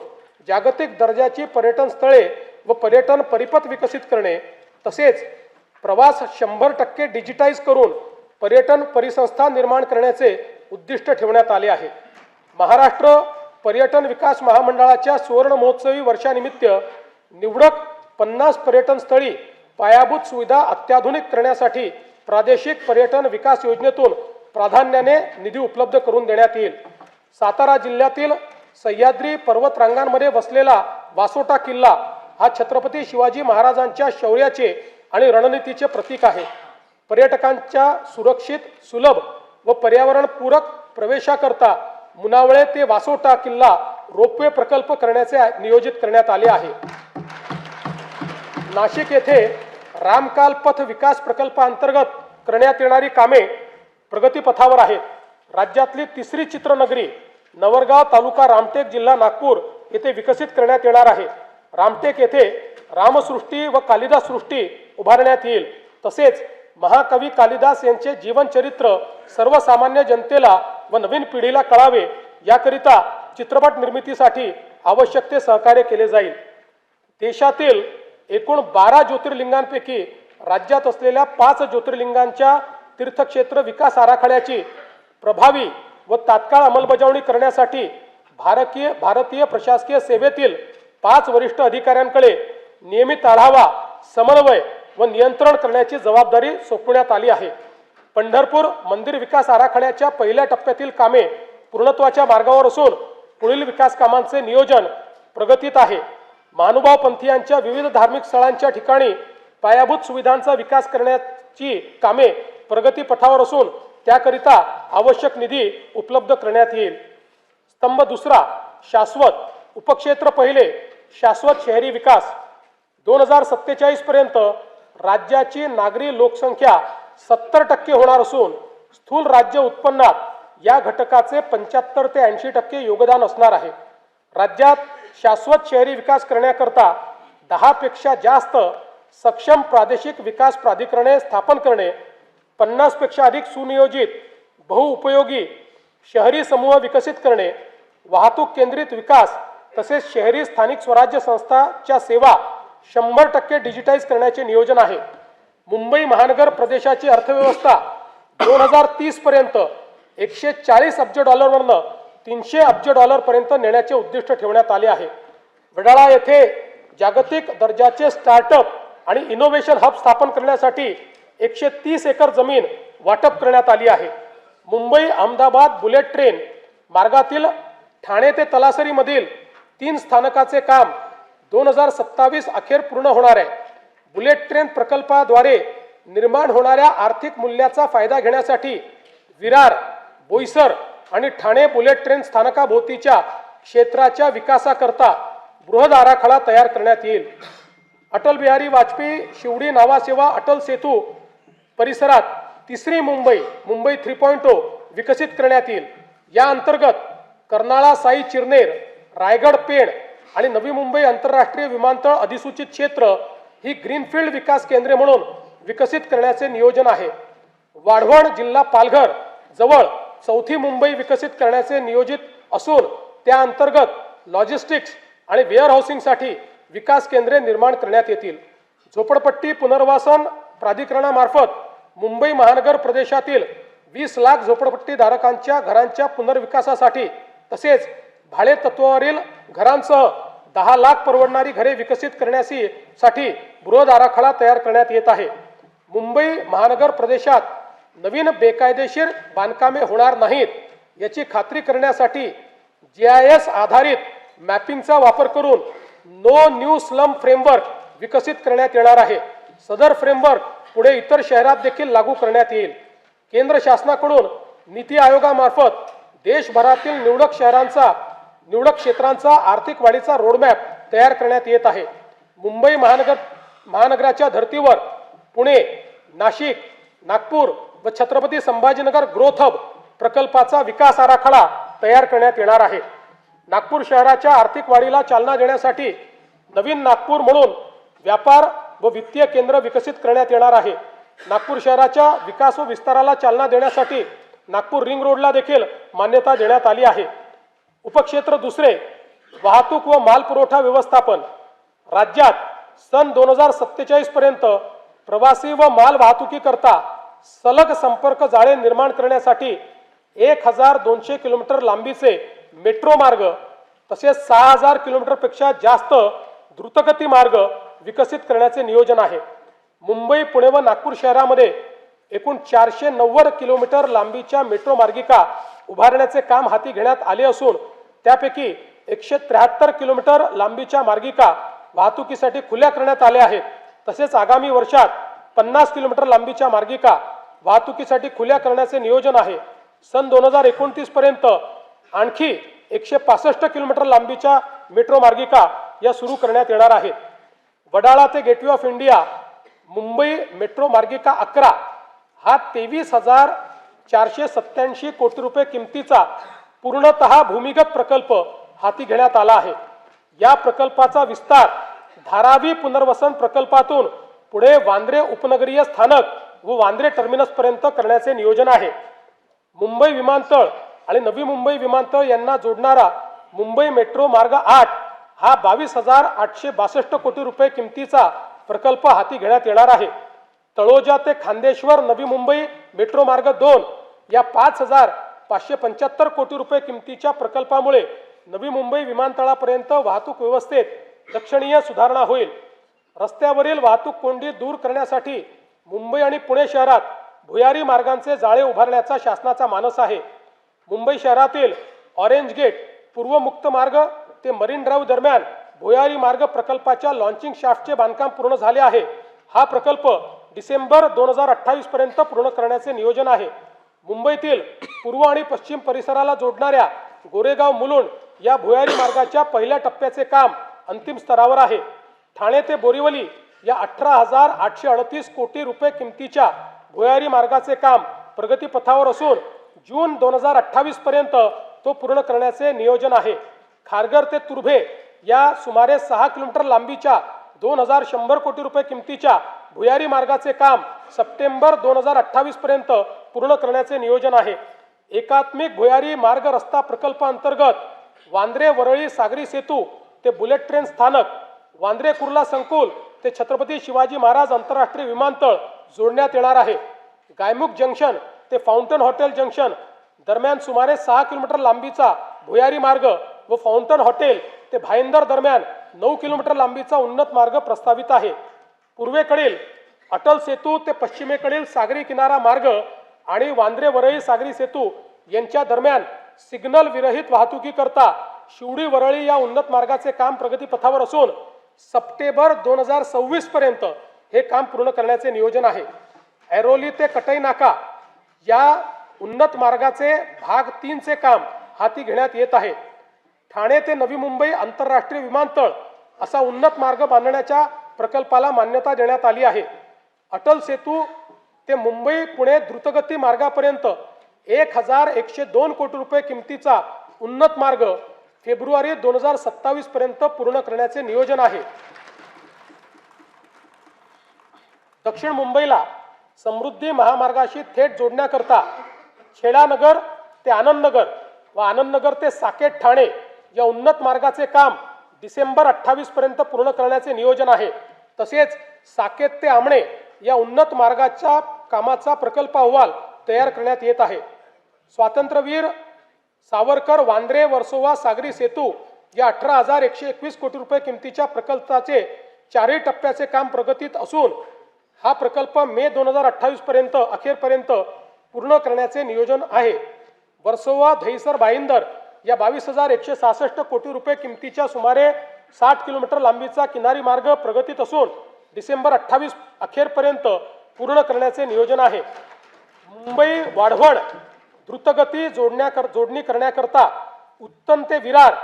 जागतिक दर्जाची पर्यटन स्थळे व पर्यटन परिपथ विकसित करणे, तसेच प्रवास 100% डिजिटाइज करून पर्यटन परिसंस्था निर्माण करण्याचे उद्दिष्ट ठेवण्यात आले आहे। महाराष्ट्र पर्यटन विकास महामंडळाच्या सुवर्ण महोत्सवी वर्षानिमित्त निवडक 50 पर्यटन स्थळी पायाभूत सुविधा अत्याधुनिक करण्यासाठी प्रादेशिक पर्यटन विकास योजनेतून प्राधान्याने निधी उपलब्ध करून देण्यात येईल। सातारा जिल्ह्यातील सह्याद्री पर्वतरांगांमध्ये वसलेला वासोटा किल्ला हा छत्रपती शिवाजी महाराजांच्या शौर्याचे आणि रणनीतीचे प्रतीक आहे। पर्यटकांच्या सुरक्षित, सुलभ व पर्यावरणपूरक प्रवेशाकरता मुनावळे ते वासोटा किल्ला रोपवे प्रकल्प करण्याचे नियोजित करण्यात आले आहे। नाशिक येथे रामकाल पथ विकास प्रकल्पाअंतर्गत करण्यात येणारी कामे प्रगतीपथावर आहेत। राज्यातली तिसरी चित्रनगरी नवरगाव तालुका रामटेक जिल्हा नागपूर येथे विकसित करण्यात येणार आहे। रामटेक येथे रामसृष्टी व कालिदास सृष्टी उभारण्यात येईल। तसेच महाकवी कालिदास यांचे जीवनचरित्र सर्वसामान्य जनतेला व नवीन पिढीला कळावे याकरिता चित्रपट निर्मितीसाठी आवश्यक ते सहकार्य केले जाईल। देशातील एकूण 12 ज्योतिर्लिंगांपैकी राज्यात असलेल्या 5 ज्योतिर्लिंगांच्या तीर्थक्षेत्र विकास आराखड्याची प्रभावी व तात्काळ अंमलबजावणी करण्यासाठी भारतीय प्रशासकीय सेवेतील 5 वरिष्ठ अधिकाऱ्यांकडे नियमित आढावा, समन्वय व नियंत्रण करण्याची जबाबदारी सोपवण्यात आली आहे। पंढरपूर मंदिर विकास आराखड्याच्या पहिल्या टप्प्यातील कामे पूर्णत्वाच्या मार्गावर असून पुढील विकास कामांचे नियोजन प्रगतीत आहे। महानुभाव पंथीयांच्या विविध धार्मिक स्थळांच्या ठिकाणी पायाभूत सुविधांचा विकास करण्याची कामे प्रगतीपथावर असून त्याकरिता आवश्यक निधी उपलब्ध करण्यात येईल। स्तंभ दुसरा, शाश्वत उपक्षेत्र पहिले, शाश्वत शहरी विकास 2047 पर्यंत राज्याची नागरी लोकसंख्या 70% होणार असून स्थूल राज्य उत्पन्नात या घटकाचे 75 ते 80% योगदान असणार आहे। राज्यात शाश्वत शहरी विकास करण्याकरता 10 पेक्षा जास्त सक्षम प्रादेशिक विकास प्राधिकरणे स्थापन करणे, 50 पेक्षा अधिक सुनियोजित बहुउपयोगी शहरी समूह विकसित करणे, वाहतूक केंद्रित विकास तसेच शहरी स्थानिक स्वराज्य संस्थांच्या सेवा 100% डिजिटाइज करण्याचे नियोजन आहे। मुंबई महानगर प्रदेशाची अर्थव्यवस्था 2030 पर्यंत 140 अब्ज डॉलरवरून 300 अब्ज डॉलर पर्यंत नेण्याचे उद्दिष्ट ठेवण्यात आले आहे। वडाळा येथे जागतिक दर्जाचे स्टार्टअप आणि इनोव्हेशन हब स्थापन करण्यासाठी 130 एकर जमीन वाटप करण्यात आली आहे। मुंबई अहमदाबाद बुलेट ट्रेन मार्गातील ठाणे ते तलासरी मधील 3 स्थानकाचे काम 2027 अखेर पूर्ण होणार आहे। बुलेट ट्रेन प्रकल्पाद्वारे निर्माण होणाऱ्या आर्थिक मूल्याचा फायदा घेण्यासाठी विरार, बोईसर आणि ठाणे बुलेट ट्रेन स्थानकाभोवतीच्या क्षेत्राच्या विकासाकरता बृहद आराखडा तयार करण्यात येईल। अटल बिहारी वाजपेयी शिवडी नावासेवा अटल सेतू परिसरात तिसरी मुंबई 3.0 विकसित करण्यात येईल। या अंतर्गत कर्नाळा साई चिरनेर, रायगड पेण आणि नवी मुंबई आंतरराष्ट्रीय विमानतळ अधिसूचित क्षेत्र ही ग्रीनफील्ड विकास केंद्रे म्हणून विकसित करण्याचे नियोजन आहे। वाढवण जिल्हा पालघर जवळ चौथी मुंबई विकसित करण्याचे नियोजित असून त्या अंतर्गत लॉजिस्टिक्स आणि वेअर हाऊसिंगसाठी विकास केंद्रे निर्माण करण्यात येतील। झोपडपट्टी पुनर्वसन प्राधिकरणामार्फत मुंबई महानगर प्रदेशातील 20 लाख झोपडपट्टी धारकांच्या घरांच्या पुनर्विकासासाठी तसेच भाडे तत्वावरील घरांसह 10 लाख परवडणारी घरे विकसित करण्यासाठी बृहद आराखडा तयार करण्यात येत आहे। मुंबई महानगर प्रदेशात नवीन बेकायदेशीर बांधकामे होणार नाहीत याची खात्री करण्यासाठी GIS आधारित मॅपिंगचा वापर करून नो न्यू स्लम फ्रेमवर्क विकसित करण्यात येणार आहे। सदर फ्रेमवर्क पुढे इतर शहरात देखील लागू करण्यात येईल। केंद्र शासनाकडून नीती आयोगामार्फत देशभरातील निवडक क्षेत्रांचा आर्थिक वाढीचा रोडमॅप तयार करण्यात येत आहे। मुंबई महानगराच्या धर्तीवर पुणे, नाशिक, नागपूर व छत्रपती संभाजीनगर ग्रोथ हब प्रकल्पाचा विकास आराखडा तयार करण्यात येणार आहे. नागपूर शहराच्या आर्थिक वाढीला चालना देण्यासाठी नवीन नागपूर म्हणून व्यापार व वित्तीय केंद्र विकसित करण्यात येणार आहे. नागपूर शहराच्या विकास व विस्ताराला चालना देण्यासाठी नागपूर रिंग रोडला देखील मान्यता देण्यात आली आहे. उपक्षेत्र दुसरे, वाहतूक व माल पुरवठा व्यवस्थापन. राज्यात सन 2047 पर्यंत प्रवासी व माल वाहतुकीकरता सलग संपर्क जाळे निर्माण करण्यासाठी 1200 किलोमीटर लांबीचे मेट्रो मार्ग तसेच 6000 किलोमीटरपेक्षा जास्त द्रुतगती मार्ग विकसित करण्याचे नियोजन आहे. मुंबई, पुणे व नागपूर शहरामध्ये एकूण 490 किलोमीटर लांबीच्या मेट्रो मार्गिका उभारण्याचे काम हाती घेण्यात आले असून त्यापैकी 173 किलोमीटर लांबीच्या मार्गिका वाहतुकीसाठी खुल्या करण्यात आल्या आहेत. तसेच आगामी वर्षात 50 किलोमीटर लांबीच्या मार्गिका वाहतुकीसाठी खुल्या करण्याचे नियोजन आहे. सन 2029 पर्यंत आणखी 165 किलोमीटर लांबीच्या मेट्रो मार्गिका या सुरू करण्यात येणार आहेत. वडाळा ते gateway of India Mumbai metro मार्गिका 11 हा 23,487 कोटी रुपये किमतीचा पूर्णतः भूमिगत प्रकल्प हाती घेण्यात आला आहे. या प्रकल्पाचा विस्तार धारावी पुनर्वसन प्रकल्पातून पुढे वांद्रे उपनगरीय स्थानक व वांद्रे टर्मिनस पर्यंत करण्याचे नियोजन आहे. मुंबई विमानतळ आणि नवी मुंबई विमानतळ यांना जोडणारा मुंबई मेट्रो मार्ग 8 हा 22,862 कोटी रुपये किमतीचा प्रकल्प हाती घेण्यात येणार आहे. तळोजा ते खांदेश्वर नवी मुंबई मेट्रो मार्ग 2 या 5,575 कोटी रुपये किमतीच्या प्रकल्पामुळे नवी मुंबई विमानतळापर्यंत वाहतूक व्यवस्थेत लक्षणीय सुधारणा होईल. रस्त्यावरील वाहतूक कोंडी दूर करण्यासाठी मुंबई आणि पुणे शहरात भुयारी मार्गांचे जाळे उभारण्याचा शासनाचा मानस आहे. मुंबई शहरातील ऑरेंज गेट पूर्व मुक्त मार्ग ते मरीन ड्राईव्ह दरम्यान भुयारी मार्ग प्रकल्पाच्या लॉन्चिंग शाफ्टचे बांधकाम पूर्ण झाले आहे. हा प्रकल्प डिसेंबर 2028 पर्यंत पूर्ण करण्याचे नियोजन आहे. मुंबईतील पूर्व आणि पश्चिम परिसराला जोडणाऱ्या गोरेगाव मुलुंड या भुयारी मार्गाच्या पहिल्या टप्प्याचे काम अंतिम स्तरावर आहे. ठाणे ते बोरिवली या 18,838 कोटी रुपये किमतीच्या भुयारी मार्गाचे काम प्रगतीपथावर असून जून 2028 पर्यंत तो पूर्ण करण्याचे नियोजन आहे. खारघर ते तुर्भे या सुमारे 6 किलोमीटर लांबीच्या 2,100 कोटी रुपये किमतीच्या भुयारी मार्गाचे काम सप्टेंबर 2028 पर्यंत पूर्ण करण्याचे नियोजन आहे. एकात्मिक भुयारी मार्ग रस्ता प्रकल्पांतर्गत वांद्रे वरळी सागरी सेतू ते बुलेट ट्रेन स्थानक, वांद्रे कुर्ला संकुल ते छत्रपती शिवाजी महाराज आंतरराष्ट्रीय विमानतळ जोडण्यात येणार आहे. गायमुख जंक्शन ते फाउंटन हॉटेल जंक्शन दरम्यान सुमारे 6 किलोमीटर लांबीचा भुयारी मार्ग व फाउंटन हॉटेल ते भाईंदर दरम्यान 9 किलोमीटर लांबीचा उन्नत मार्ग प्रस्तावित आहे. पूर्वेकडील अटल सेतू ते पश्चिमेकडील सागरी किनारा मार्ग आणि वांद्रे वरळी सागरी सेतू यांच्या दरम्यान सिग्नल विरहित वाहतुकीकरता शिवडी वरळी या उन्नत मार्गाचे काम प्रगतीपथावर असून सप्टेंबर 2026 पर्यंत हे काम पूर्ण करण्याचे नियोजन आहे. ऐरोली ते कटई नाका या उन्नत मार्गाचे भाग 3 चे काम हाती घेण्यात येत आहे. ठाणे ते नवी मुंबई आंतरराष्ट्रीय विमानतळ असा उन्नत मार्ग बांधण्याच्या प्रकल्पाला मान्यता देण्यात आली आहे. अटल सेतू ते मुंबई पुणे द्रुतगती मार्गापर्यंत 1,102 कोटी रुपये किमतीचा उन्नत मार्ग फेब्रुवारी 2027 पर्यंत पूर्ण करण्याचे नियोजन आहे. दक्षिण मुंबईला समृद्धी महामार्गाशी थेट जोडण्याकरता छेडानगर ते आनंदनगर व आनंदनगर ते साकेत ठाणे या उन्नत मार्गाचे काम डिसेंबर 28 पर्यंत पूर्ण करण्याचे नियोजन आहे. तसेच साकेत ते आमणे या उन्नत मार्गाच्या कामाचा प्रकल्प अहवाल तयार करण्यात येत आहे. स्वातंत्र्यवीर सावरकर वांद्रे वर्सोवा सागरी सेतू या 18,121 कोटी रुपये किमतीच्या प्रकल्पाचे 4ही टप्प्याचे काम प्रगतीत असून हा प्रकल्प मे 2028 पर्यंत अखेरपर्यंत पूर्ण करण्याचे नियोजन आहे. वर्सोवा दहिसर भाईंदर या 22,166 कोटी रुपये किमतीच्या सुमारे 60 किलोमीटर लांबीचा किनारी मार्ग प्रगतीत असून डिसेंबर 28 अखेरपर्यंत पूर्ण करण्याचे नियोजन आहे. मुंबई वाढवण द्रुतगती जोडणी करण्याकरता उत्तम ते विरार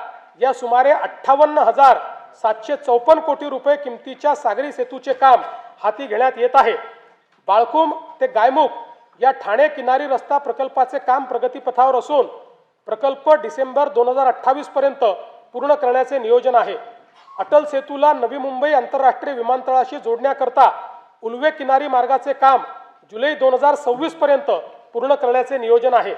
या सुमारे 58,754 कोटी रुपये किमतीच्या सागरी सेतूचे काम हाती घेण्यात येत आहे. बाळकुम ते गायमुख या ठाणे किनारी रस्ता प्रकल्पाचे काम प्रगतीपथावर असून प्रकल्प डिसेंबर 2028 पर्यंत पूर्ण करण्याचे नियोजन आहे. अटल सेतूला नवी मुंबई आंतरराष्ट्रीय विमानतळाशी जोडण्याकरता उल्वे किनारी मार्गाचे काम जुलै 2026 पर्यंत पूर्ण करण्याचे नियोजन आहे.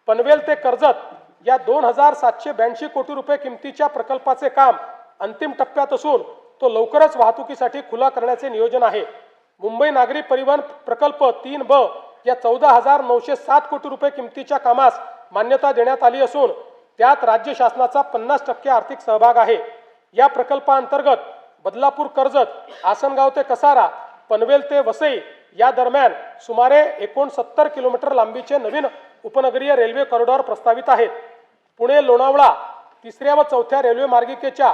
पनवेल ते कर्जत या 2782 कोटी रुपये किमतीच्या प्रकल्पाचे काम अंतिम टप्प्यात असून तो लवकरच वाहतुकीसाठी खुला करण्याचे नियोजन आहे. मुंबई नागरी परिवहन प्रकल्प 3B या 14,907 कोटी रुपये किमतीच्या कामास मान्यता देण्यात आली असून त्यात राज्य शासनाचा 50% आर्थिक सहभाग आहे. या प्रकल्पाअंतर्गत बदलापूर कर्जत, आसनगाव ते कसारा, पनवेल ते वसई या दरम्यान सुमारे 69 किलोमीटर लांबीचे नवीन उपनगरीय रेल्वे कॉरिडॉर प्रस्तावित आहेत. पुणे लोणावळा 3ऱ्या व 4थ्या रेल्वे मार्गिकेच्या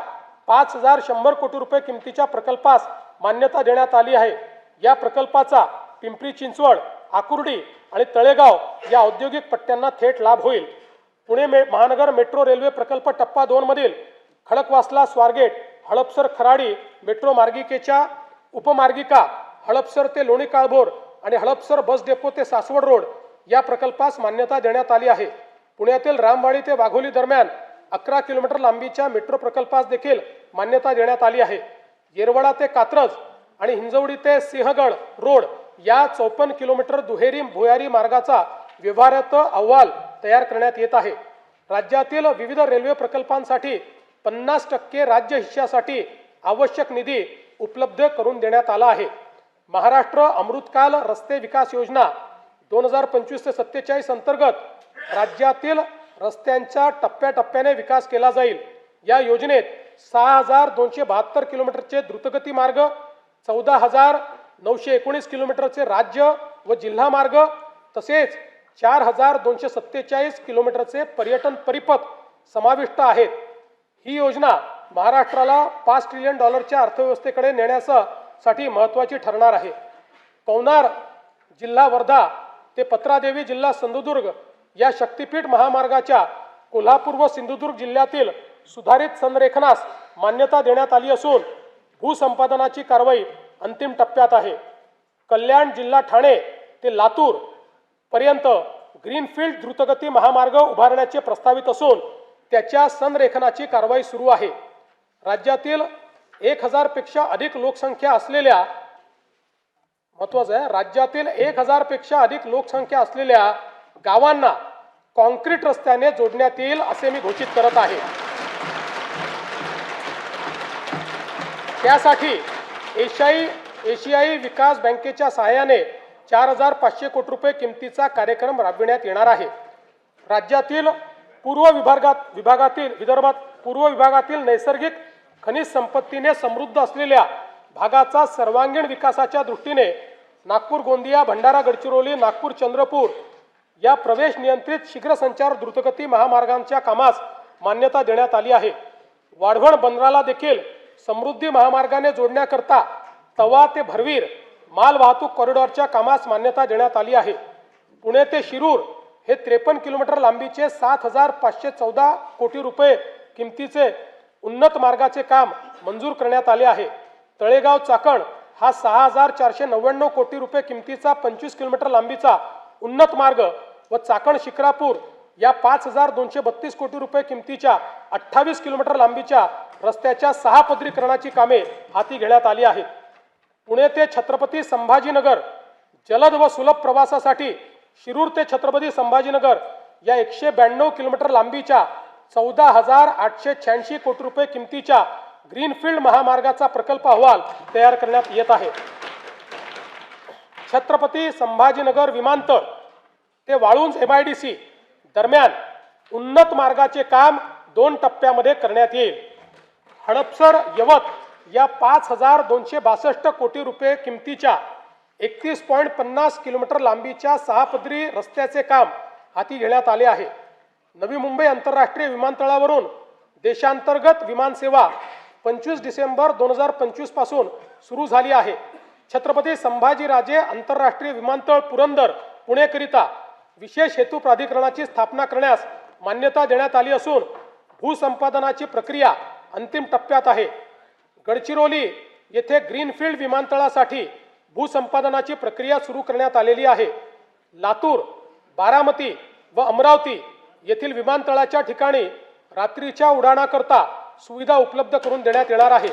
5,100 कोटी रुपये किमतीच्या प्रकल्पास मान्यता देण्यात आली आहे. या प्रकल्पाचा पिंपरी चिंचवड, आकुर्डी आणि तळेगाव या औद्योगिक पट्ट्यांना थेट लाभ होईल. पुणे महानगर मेट्रो रेल्वे प्रकल्प टप्पा 2 मधील खडकवासला स्वारगेट, हडपसर खराडी मेट्रो मार्गिकेच्या उपमार्गिका हडपसर ते लोणी काळभोर आणि हडपसर बस डेपो ते सासवड रोड या प्रकल्पास मान्यता देण्यात आली आहे. पुण्यातील रामवाडी ते वाघोली दरम्यान 11 किलोमीटर लांबीच्या मेट्रो प्रकल्पास देखील मान्यता देण्यात आली आहे. येरवडा ते कात्रज आणि हिंजवडी ते सिंहगड रोड या 54 किलोमीटर दुहेरी भुयारी मार्गाचा व्यवहार्यता अहवाल तयार करण्यात येत आहे. राज्यातील विविध रेल्वे प्रकल्पांसाठी 50% राज्य हिश्श्यासाठी आवश्यक निधी उपलब्ध करून देण्यात आला आहे. महाराष्ट्र अमृतकाल रस्ते विकास योजना 2025 ते 47 अंतर्गत राज्यातील रस्त्यांचा टप्प्याटप्प्याने विकास केला जाईल. या योजनेत 6,272 किलोमीटरचे द्रुतगती मार्ग, 14,919 किलोमीटरचे राज्य व जिल्हा मार्ग तसेच 4,247 किलोमीटरचे पर्यटन परिपथ समाविष्ट आहेत. ही योजना महाराष्ट्राला $5 ट्रिलियन अर्थव्यवस्थेकडे नेण्यासाठी महत्त्वाची ठरणार आहे. पवनार जिल्हा वर्धा ते पत्रादेवी जिल्हा सिंधुदुर्ग या शक्तीपीठ महामार्गाच्या कोल्हापूर व सिंधुदुर्ग जिल्ह्यातील सुधारित संरेखनास मान्यता देण्यात आली असून भूसंपादनाची कारवाई अंतिम टप्प्यात आहे. कल्याण जिल्हा ठाणे ते लातूर पर्यंत ग्रीनफील्ड द्रुतगती महामार्ग उभारण्याचे प्रस्तावित असून त्याच्या संरेखनाची कारवाई सुरू आहे. राज्यातील 1,000 पेक्षा अधिक लोकसंख्या असलेल्या महत्त्वाचं आहे राज्यातील 1,000 पेक्षा अधिक लोकसंख्या असलेल्या गावांना कॉन्क्रीट रस्त्याने जोडण्यात येईल असे मी घोषित करत आहे. त्यासाठी एशियाई विकास बँकेच्या सहाय्याने 4,500 कोटी रुपये किमतीचा कार्यक्रम राबविण्यात येणार आहे. राज्यातील विदर्भात पूर्व विभागातील नैसर्गिक खनिज संपत्तीने समृद्ध असलेल्या भागाचा सर्वांगीण विकासाच्या दृष्टीने नागपूर गोंदिया, भंडारा गडचिरोली, नागपूर चंद्रपूर या प्रवेश नियंत्रित शीघ्र संचार द्रुतगती महामार्गांच्या कामास मान्यता देण्यात आली आहे. वाढवण बंदराला देखील समृद्धी महामार्गाने जोडण्याकरता तवा ते भरवीर माल वाहतूक कॉरिडॉरच्या कामास मान्यता देण्यात आली आहे. पुणे ते शिरूर हे 53 किलोमीटर लांबीचे 7,514 कोटी रुपये किमतीचे उन्नत मार्गाचे काम मंजूर करण्यात आले आहे. तळेगाव चाकण हा 6,499 कोटी रुपये किमतीचा 25 किलोमीटर लांबीचा उन्नत मार्ग व चाकण शिक्रापूर या 5,232 कोटी रुपये किमतीच्या 28 किलोमीटर लांबीच्या रस्त्याच्या 6 पदरीकरणाची कामे हाती घेण्यात आली आहेत. पुणे ते छत्रपती संभाजीनगर जलद व सुलभ प्रवासासाठी शिरूर ते छत्रपती संभाजीनगर या 192 किलोमीटर लांबीच्या 14,886 कोटी रुपये किमतीच्या ग्रीनफील्ड महामार्गाचा प्रकल्प अहवाल तयार करण्यात येत आहे. छत्रपती संभाजीनगर विमानतळ ते वाळुंज MIDC दरम्यान उन्नत मार्गाचे काम 2 टप्प्यामध्ये करण्यात येईल. हडपसर यवत या 5,262 कोटी रुपये किमतीच्या 31.50 किलोमीटर लांबीच्या 6 पदरी रस्त्याचे काम हाती घेण्यात आले आहे. नवी मुंबई आंतरराष्ट्रीय विमानतळावरून देशांतर्गत विमानसेवा 25 डिसेंबर 2025 पासून सुरू झाली आहे. छत्रपती संभाजीराजे आंतरराष्ट्रीय विमानतळ पुरंदर पुणेकरिता विशेष हेतू प्राधिकरणाची स्थापना करण्यास मान्यता देण्यात आली असून भूसंपादनाची प्रक्रिया अंतिम टप्प्यात आहे. गडचिरोली येथे ग्रीनफील्ड विमानतळासाठी भूसंपादनाची प्रक्रिया सुरू करण्यात आलेली आहे। लातूर, बारामती व अमरावती येथील विमानतळाच्या ठिकाणी रात्रीच्या उड्डाणाकरता सुविधा उपलब्ध करून देण्यात येणार आहे।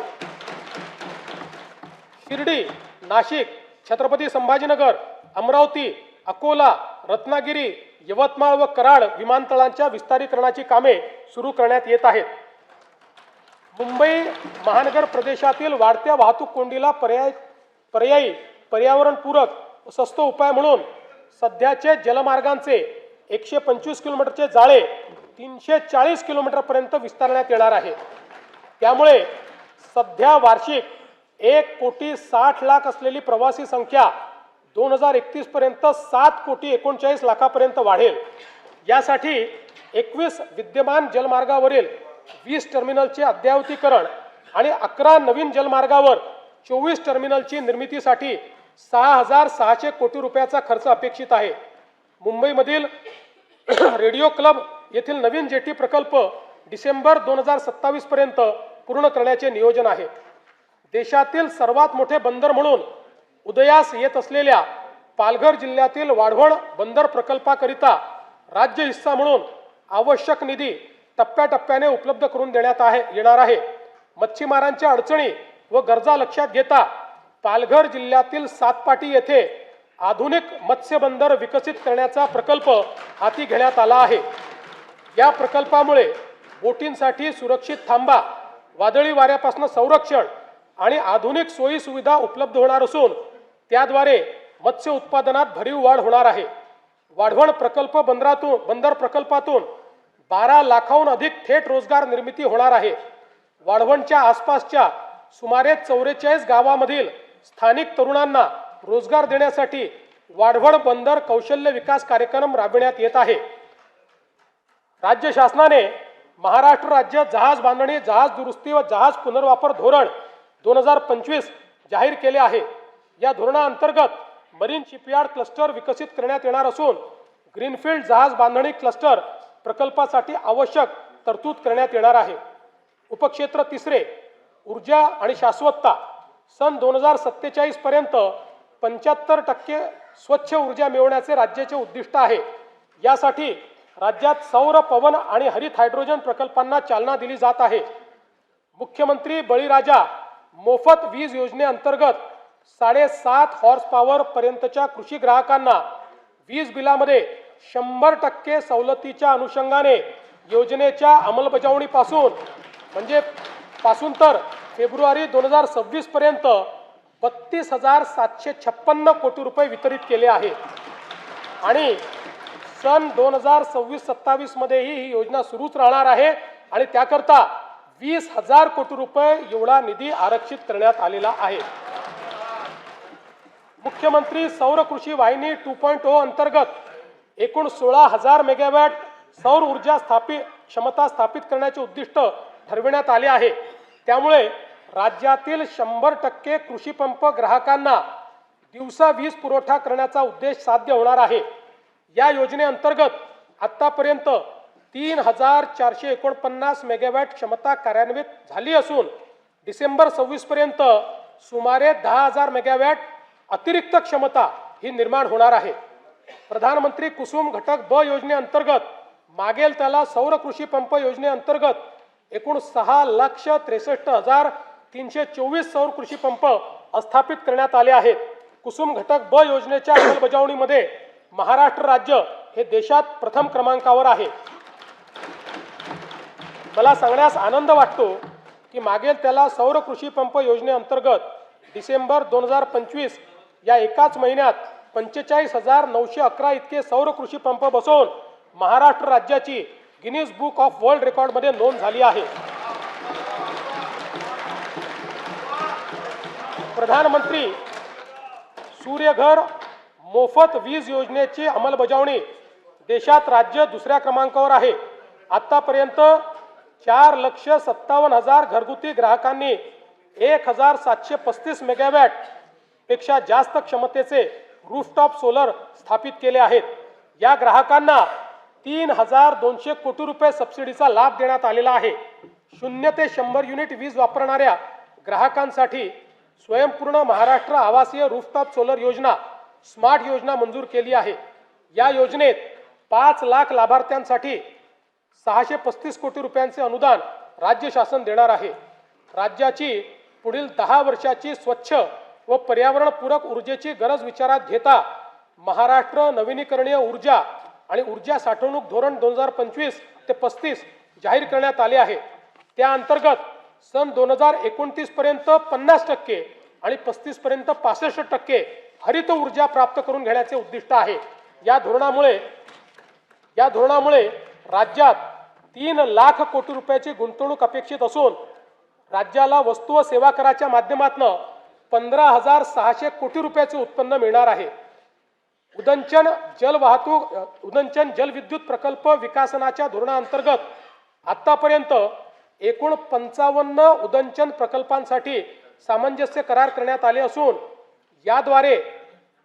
शिर्डी, नाशिक, छत्रपती संभाजीनगर, अमरावती, अकोला, रत्नागिरी, यवतमाळ व कराड विमानतळांच्या विस्तारीकरणाची कामे सुरू करण्यात येत आहेत। मुंबई महानगर प्रदेशातील वाढत्या वाहतूक कोंडीला पर्यायी पर्यावरणपूरक व स्वस्त उपाय म्हणून सध्याचे जलमार्गांचे 125 किलोमीटरचे जाळे 340 किलोमीटरपर्यंत विस्तारण्यात येणार आहे। त्यामुळे सध्या वार्षिक 1,60,00,000 असलेली प्रवासी संख्या 2031 पर्यंत 7,39,00,000 पर्यंत वाढेल। यासाठी 21 विद्यमान जलमार्गावरील 20 टर्मिनलचे अद्ययावतीकरण आणि 11 नवीन जलमार्गावर 24 टर्मिनलची निर्मितीसाठी 6,600 कोटी रुपयाचा खर्च अपेक्षित आहे। मुंबईमधील रेडिओ क्लब येथील नवीन जेटी प्रकल्प डिसेंबर 2027 पर्यंत पूर्ण करण्याचे नियोजन आहे। देशातील सर्वात मोठे बंदर म्हणून उदयास येत असलेल्या पालघर जिल्ह्यातील वाढवण बंदर प्रकल्पाकरिता राज्य हिस्सा म्हणून आवश्यक निधी टप्प्याटप्प्याने उपलब्ध करून देण्यात येणार आहे। मच्छीमारांच्या अडचणी व गरजा लक्षात घेता पालघर जिल्ह्यातील सातपाटी येथे आधुनिक मत्स्य बंदर विकसित करण्याचा प्रकल्प हाती घेण्यात आला आहे। या प्रकल्पामुळे बोटींसाठी सुरक्षित थांबा, वादळी वाऱ्यापासून संरक्षण आणि आधुनिक सोयी सुविधा उपलब्ध होणार असून त्याद्वारे मत्स्य उत्पादनात भरीव वाढ होणार आहे। वाढवण बंदर प्रकल्पातून 12 लाखाहून अधिक थेट रोजगार निर्मिती होणार आहे। वाढवणच्या आसपासच्या सुमारे 44 गावांमधील स्थानिक तरुणांना रोजगार देण्यासाठी वाढवण बंदर कौशल्य विकास कार्यक्रम राबविण्यात येत आहे। राज्य शासनाने महाराष्ट्र राज्य जहाज बांधणी, जहाज दुरुस्ती व जहाज पुनर्वापर धोरण 2025 जाहीर केले आहे। या धोरणाअंतर्गत मरीन शिपयार्ड क्लस्टर विकसित करण्यात येणार असून ग्रीनफील्ड जहाज बांधणी क्लस्टर प्रकल्पासाठी आवश्यक तरतूद करण्यात येणार आहे। उपक्षेत्र तिसरे, ऊर्जा आणि शाश्वतता, सन 2047 पर्यंत 75% स्वच्छ ऊर्जा मिळवण्याचे राज्याचे उद्दिष्ट आहे। यासाठी राज्यात सौर, पवन आणि हरित हायड्रोजन प्रकल्पांना चालना दिली जात आहे। मुख्यमंत्री बळीराजा मोफत वीज योजनेअंतर्गत 7.5 हॉर्स पॉवर पर्यंतच्या कृषी ग्राहकांना वीज बिलामध्ये 100% सवलतीच्या अनुषंगाने योजनेच्या अंमलबजावणीपासून तर फेब्रुवारी 2026 पर्यंत 32,756 कोटी रुपये वितरित केले आहेत आणि सन 2026-27 मध्येही ही योजना सुरूच राहणार आहे आणि त्याकरता 20,000 कोटी रुपये एवढा निधी आरक्षित करण्यात आलेला आहे। मुख्यमंत्री सौर कृषी वाहिनी 2.0 अंतर्गत एकूण 16,000 मेगावॅट सौर ऊर्जा क्षमता स्थापित करण्याचे उद्दिष्ट ठरविण्यात आले आहे। त्यामुळे राज्यातील 100% कृषी पंप ग्राहकांना दिवसा वीज पुरवठा करण्याचा उद्देश साध्य होणार आहे। या योजनेअंतर्गत आतापर्यंत 3,449 मेगावॅट क्षमता कार्यान्वित झाली असून डिसेंबर 26 पर्यंत सुमारे 10,000 मेगावॅट अतिरिक्त क्षमता ही निर्माण होणार आहे। प्रधानमंत्री कुसुम घटक ब योजनेअंतर्गत मागेल त्याला सौर कृषी पंप योजनेअंतर्गत एकूण 6,63,324 सौर कृषी पंप स्थापित करण्यात आले आहेत। कुसुम घटक ब योजनेच्या अंमलबजावणीमध्ये महाराष्ट्र राज्य हे देशात प्रथम क्रमांकावर आहे। मला सांगण्यास आनंद वाटतो की मागेल त्याला सौर कृषी पंप योजनेअंतर्गत डिसेंबर 2025 या एकाच महिन्यात 45,911 इतके सौर कृषी पंप बसवून महाराष्ट्र राज्याची गिनीज बुक ऑफ वर्ल्ड रेकॉर्डमध्ये नोंद झाली आहे। प्रधानमंत्री सूर्यघर मोफत वीज योजनेची अंमलबजावणी देशात राज्य दुसऱ्या क्रमांकावर आहे। आतापर्यंत 4,57,000 घरगुती ग्राहकांनी 1,735 मेगावॅट पेक्षा जास्त क्षमतेचे रूफटॉप सोलर स्थापित केले आहेत। या ग्राहकांना 3,200 कोटी रुपये सबसिडीचा लाभ देण्यात आलेला आहे। 0 ते 100 युनिट वीज वापरणाऱ्या ग्राहकांसाठी स्वयंपूर्ण महाराष्ट्र आवासीय रूफटॉप सोलर योजना स्मार्ट योजना मंजूर केली आहे। या योजनेत 5 लाख लाभार्थ्यांसाठी 635 कोटी रुपयांचे अनुदान राज्य शासन देणार आहे। राज्याची पुढील 10 वर्षाची स्वच्छ व पर्यावरणपूरक ऊर्जेची गरज विचारात घेता महाराष्ट्र नवीनीकरणीय ऊर्जा आणि ऊर्जा साठवणूक धोरण 2025 ते 35 जाहीर करण्यात आले आहे। त्या अंतर्गत सन 2029 पर्यंत 50% आणि 35 पर्यंत 65% हरित ऊर्जा प्राप्त करून घेण्याचे उद्दिष्ट आहे। या धोरणामुळे राज्यात 3 लाख कोटी रुपयाची गुंतवणूक अपेक्षित असून राज्याला वस्तू व सेवा कराच्या माध्यमातून 15,600 कोटी रुपयाचे उत्पन्न मिळणार आहे। उदंचन जलविद्युत प्रकल्प विकासनाच्या धोरणाअंतर्गत आतापर्यंत एकूण 55 उदंचन प्रकल्पांसाठी सामंजस्य करार करण्यात आले असून याद्वारे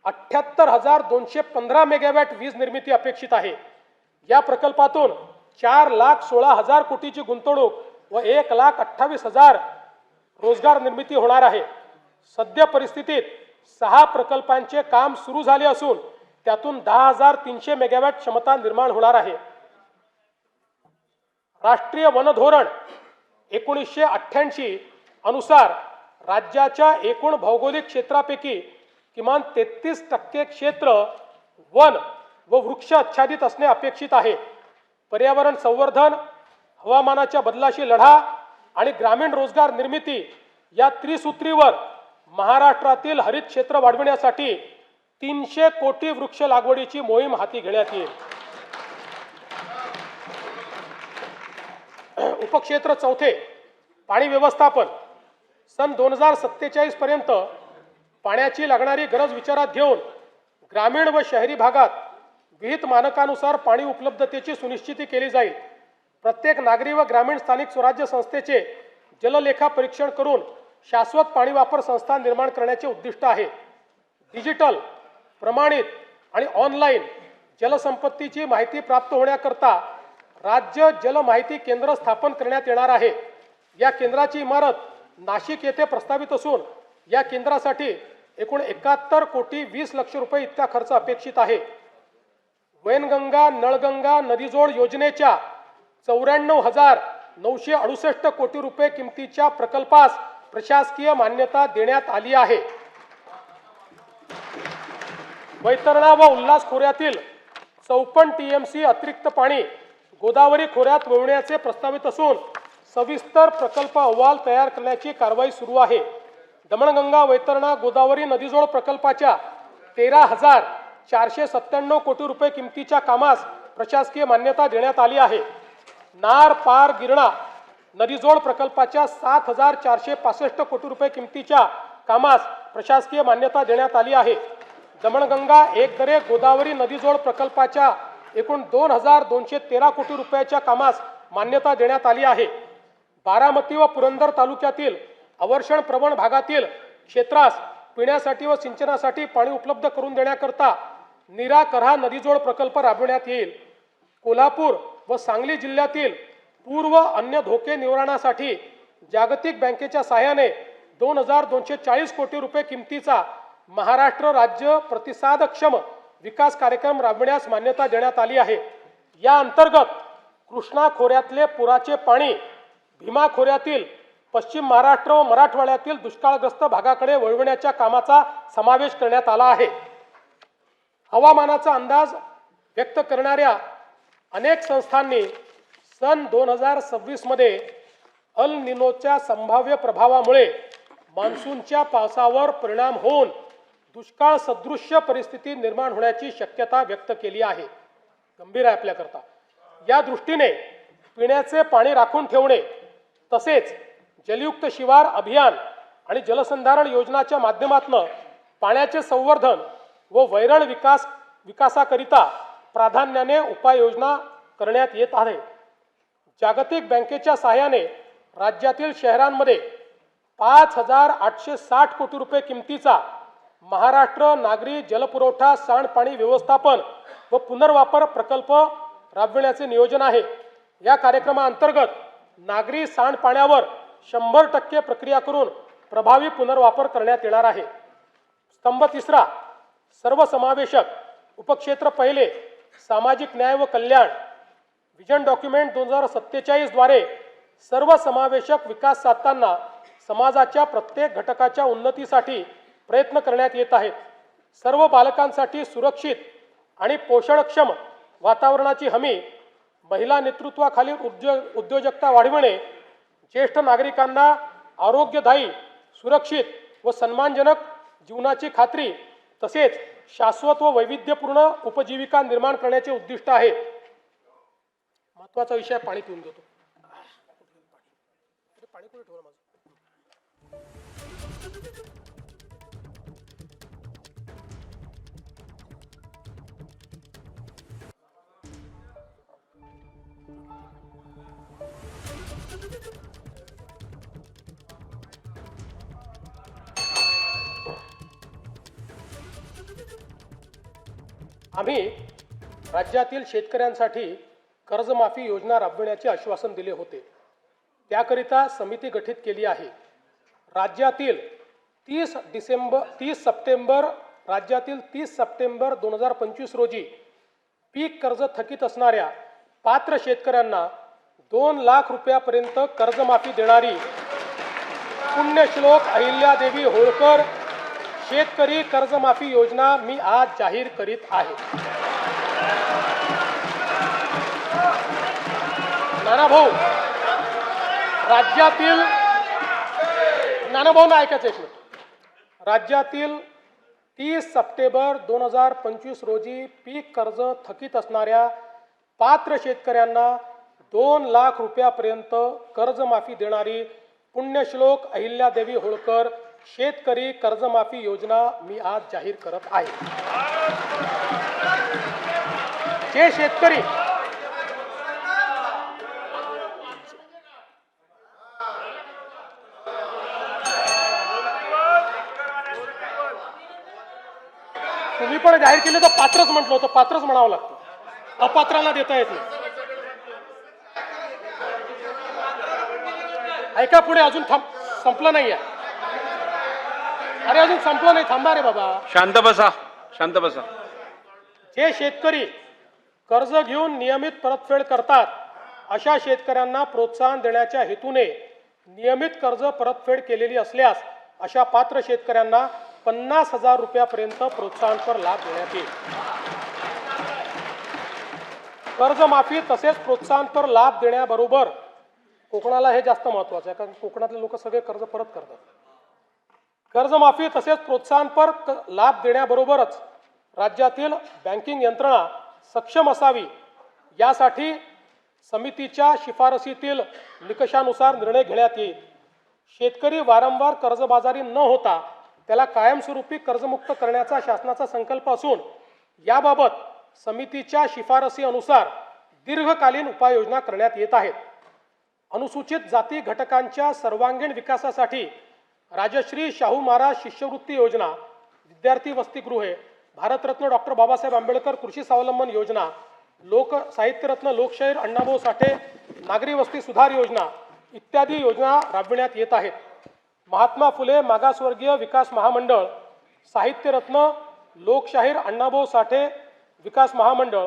78,215 मेगावॅट वीज निर्मिती अपेक्षित आहे। या प्रकल्पातून 4,16,000 कोटीची गुंतवणूक व 1,28,000 रोजगार निर्मिती होणार आहे। सध्या परिस्थितीत 6 प्रकल्पांचे काम सुरू झाले असून त्यातून 10,300 मेगावॅट क्षमता निर्माण होणार आहे। राष्ट्रीय वन धोरण 1988 अनुसार राज्याच्या एकूण भौगोलिक क्षेत्रापैकी किमान 33% क्षेत्र वन व वृक्ष आच्छादित असणे अपेक्षित आहे। पर्यावरण संवर्धन, हवामानाच्या बदलाशी लढा आणि ग्रामीण रोजगार निर्मिती या त्रिसूत्रीवर महाराष्ट्रातील हरित क्षेत्र वाढविण्यासाठी 300 कोटी वृक्ष लागवडीची मोहीम हाती घेण्यात येईल। उपक्षेत्र चौथे पाणी व्यवस्थापन सन 2047 पर्यंत पाण्याची लागणारी गरज विचारात घेऊन ग्रामीण व शहरी भागात विहित मानकानुसार पाणी उपलब्धतेची सुनिश्चिती केली जाईल। प्रत्येक नागरी व ग्रामीण स्थानिक स्वराज्य संस्थेचे जललेखा परीक्षण करून शाश्वत पाणी वापर संस्था निर्माण करण्याचे उद्दिष्ट आहे। डिजिटल, प्रमाणित आणि ऑनलाईन जलसंपत्तीची माहिती प्राप्त होण्याकरता राज्य जल माहिती केंद्र स्थापन करण्यात येणार आहे। या केंद्राची इमारत नाशिक येथे प्रस्तावित असून या केंद्रासाठी एकूण 71 कोटी 20 लक्ष रुपये इतका खर्च अपेक्षित आहे। वैनगंगा नळगंगा नदीजोड योजनेच्या 94,968 कोटी रुपये किमतीच्या प्रकल्पास प्रशासकीय मान्यता देण्यात आली आहे। वैतरणा व उल्हास खोऱ्यातील 54 TMC अतिरिक्त पाणी गोदावरी खोऱ्यात वळवण्याचे प्रस्तावित असून सविस्तर प्रकल्प अहवाल तयार करण्याची कारवाई सुरू आहे। दमणगंगा वैतरणा गोदावरी नदीजोड प्रकल्पाच्या 13,497 कोटी रुपये किमतीच्या कामास प्रशासकीय मान्यता देण्यात आली आहे। नार पार गिरणा नदीजोड प्रकल्पाच्या 7,465 कोटी रुपये किमतीच्या कामास प्रशासकीय मान्यता देण्यात आली आहे। दमणगंगा एकदरे गोदावरी नदीजोड प्रकल्पाच्या एकूण 2,213 कोटी रुपयाच्या कामास मान्यता देण्यात आली आहे। बारामती व पुरंदर तालुक्यातील अवर्षण प्रवण भागातील क्षेत्रास पिण्यासाठी व सिंचनासाठी पाणी उपलब्ध करून देण्याकरता नीरा करहा नदीजोड प्रकल्प राबविण्यात येईल। कोल्हापूर व सांगली जिल्ह्यातील पूर व अन्य धोके निवारणासाठी जागतिक बँकेच्या सहाय्याने 2,240 कोटी रुपये किमतीचा महाराष्ट्र राज्य प्रतिसादक्षम विकास कार्यक्रम राबविण्यास मान्यता देण्यात आली आहे। या अंतर्गत कृष्णा खोऱ्यातले पुराचे पाणी भीमा खोऱ्यातील पश्चिम महाराष्ट्र व मराठवाड्यातील दुष्काळग्रस्त भागाकडे वळविण्याच्या कामाचा समावेश करण्यात आला आहे। हवामानाचा अंदाज व्यक्त करणाऱ्या अनेक संस्थांनी सन 2026 मध्ये अल निनोच्या संभाव्य प्रभावामुळे मान्सूनच्या पावसावर परिणाम होऊन दुष्काळ सदृश्य परिस्थिती निर्माण होण्याची शक्यता व्यक्त केली आहे। गंभीर आहे आपल्याकरता। या दृष्टीने पिण्याचे पाणी राखून ठेवणे तसेच जलयुक्त शिवार अभियान आणि जलसंधारण योजनाच्या माध्यमातून पाण्याचे संवर्धन व वैरण विकासाकरिता प्राधान्याने उपाययोजना करण्यात येत आहे। जागतिक बँकेच्या सहाय्याने राज्यातील शहरांमध्ये 5,860 कोटी रुपये किमतीचा महाराष्ट्र नागरी जलपुरवठा सांडपाणी व्यवस्थापन व पुनर्वापर प्रकल्प राबविण्याचे नियोजन आहे। या कार्यक्रमाअंतर्गत नागरी सांडपाण्यावर 100% प्रक्रिया करून प्रभावी पुनर्वापर करण्यात येणार आहे. स्तंभ तिसरा, सर्वसमावेशक उपक्षेत्र पहिले सामाजिक न्याय व कल्याण विजन डॉक्युमेंट 2047 द्वारे सर्वसमावेशक विकास साधताना समाजाच्या प्रत्येक घटकाच्या उन्नतीसाठी प्रयत्न करण्यात येत आहेत. सर्व बालकांसाठी सुरक्षित आणि पोषणक्षम वातावरणाची हमी, महिला नेतृत्वाखालील उद्योजकता वाढविणे, ज्येष्ठ नागरिकांना आरोग्यदायी, सुरक्षित व सन्मानजनक जीवनाची खात्री तसेच शाश्वत व वैविध्यपूर्ण उपजीविका निर्माण करण्याचे उद्दिष्ट आहे. महत्त्वाचा विषय पाणी पिऊन देतो. पाणी कुठे ठेवलं माझं? आम्ही राज्यातील शेतकऱ्यांसाठी कर्जमाफी योजना राबविण्याचे आश्वासन दिले होते. त्याकरिता समिती गठीत केली आहे. राज्यातील 30 सप्टेंबर 2025 रोजी पीक कर्ज थकीत असणाऱ्या पात्र शेतकऱ्यांना 2 लाख रुपयापर्यंत कर्जमाफी देणारी पुण्यश्लोक अहिल्यादेवी होळकर शेतकरी कर्जमाफी योजना मी आज जाहीर करीत आहे. नानाभाऊ, राज्यातील नानाभाऊ ऐकायचं एक मिनिट. राज्यातील 30 सप्टेंबर 2025 रोजी पीक कर्ज थकीत असणाऱ्या पात्र शेतकऱ्यांना 2 लाख रुपयापर्यंत कर्जमाफी देणारी पुण्यश्लोक अहिल्यादेवी होळकर शेतकरी कर्जमाफी योजना मी आज जाहीर करत आहे. जे शेतकरी तुम्ही पण जाहीर केले तर पात्रच म्हटलं होतं, पात्रच म्हणावं लागतं, अपात्राला देता येत नाही. ऐका पुढे, अजून संपलं नाही आहे. अरे अजून संपलं नाही, थांबा रे बाबा. शांत बसा, शांत बसा. जे शेतकरी कर्ज घेऊन नियमित परतफेड करतात अशा शेतकऱ्यांना प्रोत्साहन देण्याच्या हेतूने नियमित कर्ज परतफेड केलेली असल्यास अशा पात्र शेतकऱ्यांना 50,000 रुपयापर्यंत प्रोत्साहनपर लाभ देण्यात येईल. कर्जमाफी तसेच प्रोत्साहनपर लाभ देण्याबरोबर कोकणाला हे जास्त महत्त्वाचं आहे, कारण कोकणातले लोक सगळे कर्ज परत करतात. कर्जमाफी तसेच प्रोत्साहनपर लाभ देण्याबरोबरच राज्यातील बँकिंग यंत्रणा सक्षम असावी यासाठी समितीच्या शिफारसीतील निकषानुसार निर्णय घेण्यात येईल. शेतकरी वारंवार कर्जबाजारी न होता त्याला कायमस्वरूपी कर्जमुक्त करण्याचा शासनाचा संकल्प असून याबाबत समितीच्या शिफारसी अनुसार दीर्घकालीन उपाययोजना करण्यात येत आहेत. अनुसूचित जाती घटकांच्या सर्वांगीण विकासासाठी राजश्री शाहू महाराज शिष्यवृत्ती योजना, विद्यार्थी वसतिगृहे, भारतरत्न डॉक्टर बाबासाहेब आंबेडकर कृषी स्वावलंबन योजना, लोक साहित्यरत्न लोकशाहीर अण्णाभाऊ साठे नागरी वस्ती सुधार योजना इत्यादी योजना राबविण्यात येत आहेत. महात्मा फुले मागासवर्गीय विकास महामंडळ, साहित्यरत्न लोकशाहीर अण्णाभाऊ साठे विकास महामंडळ,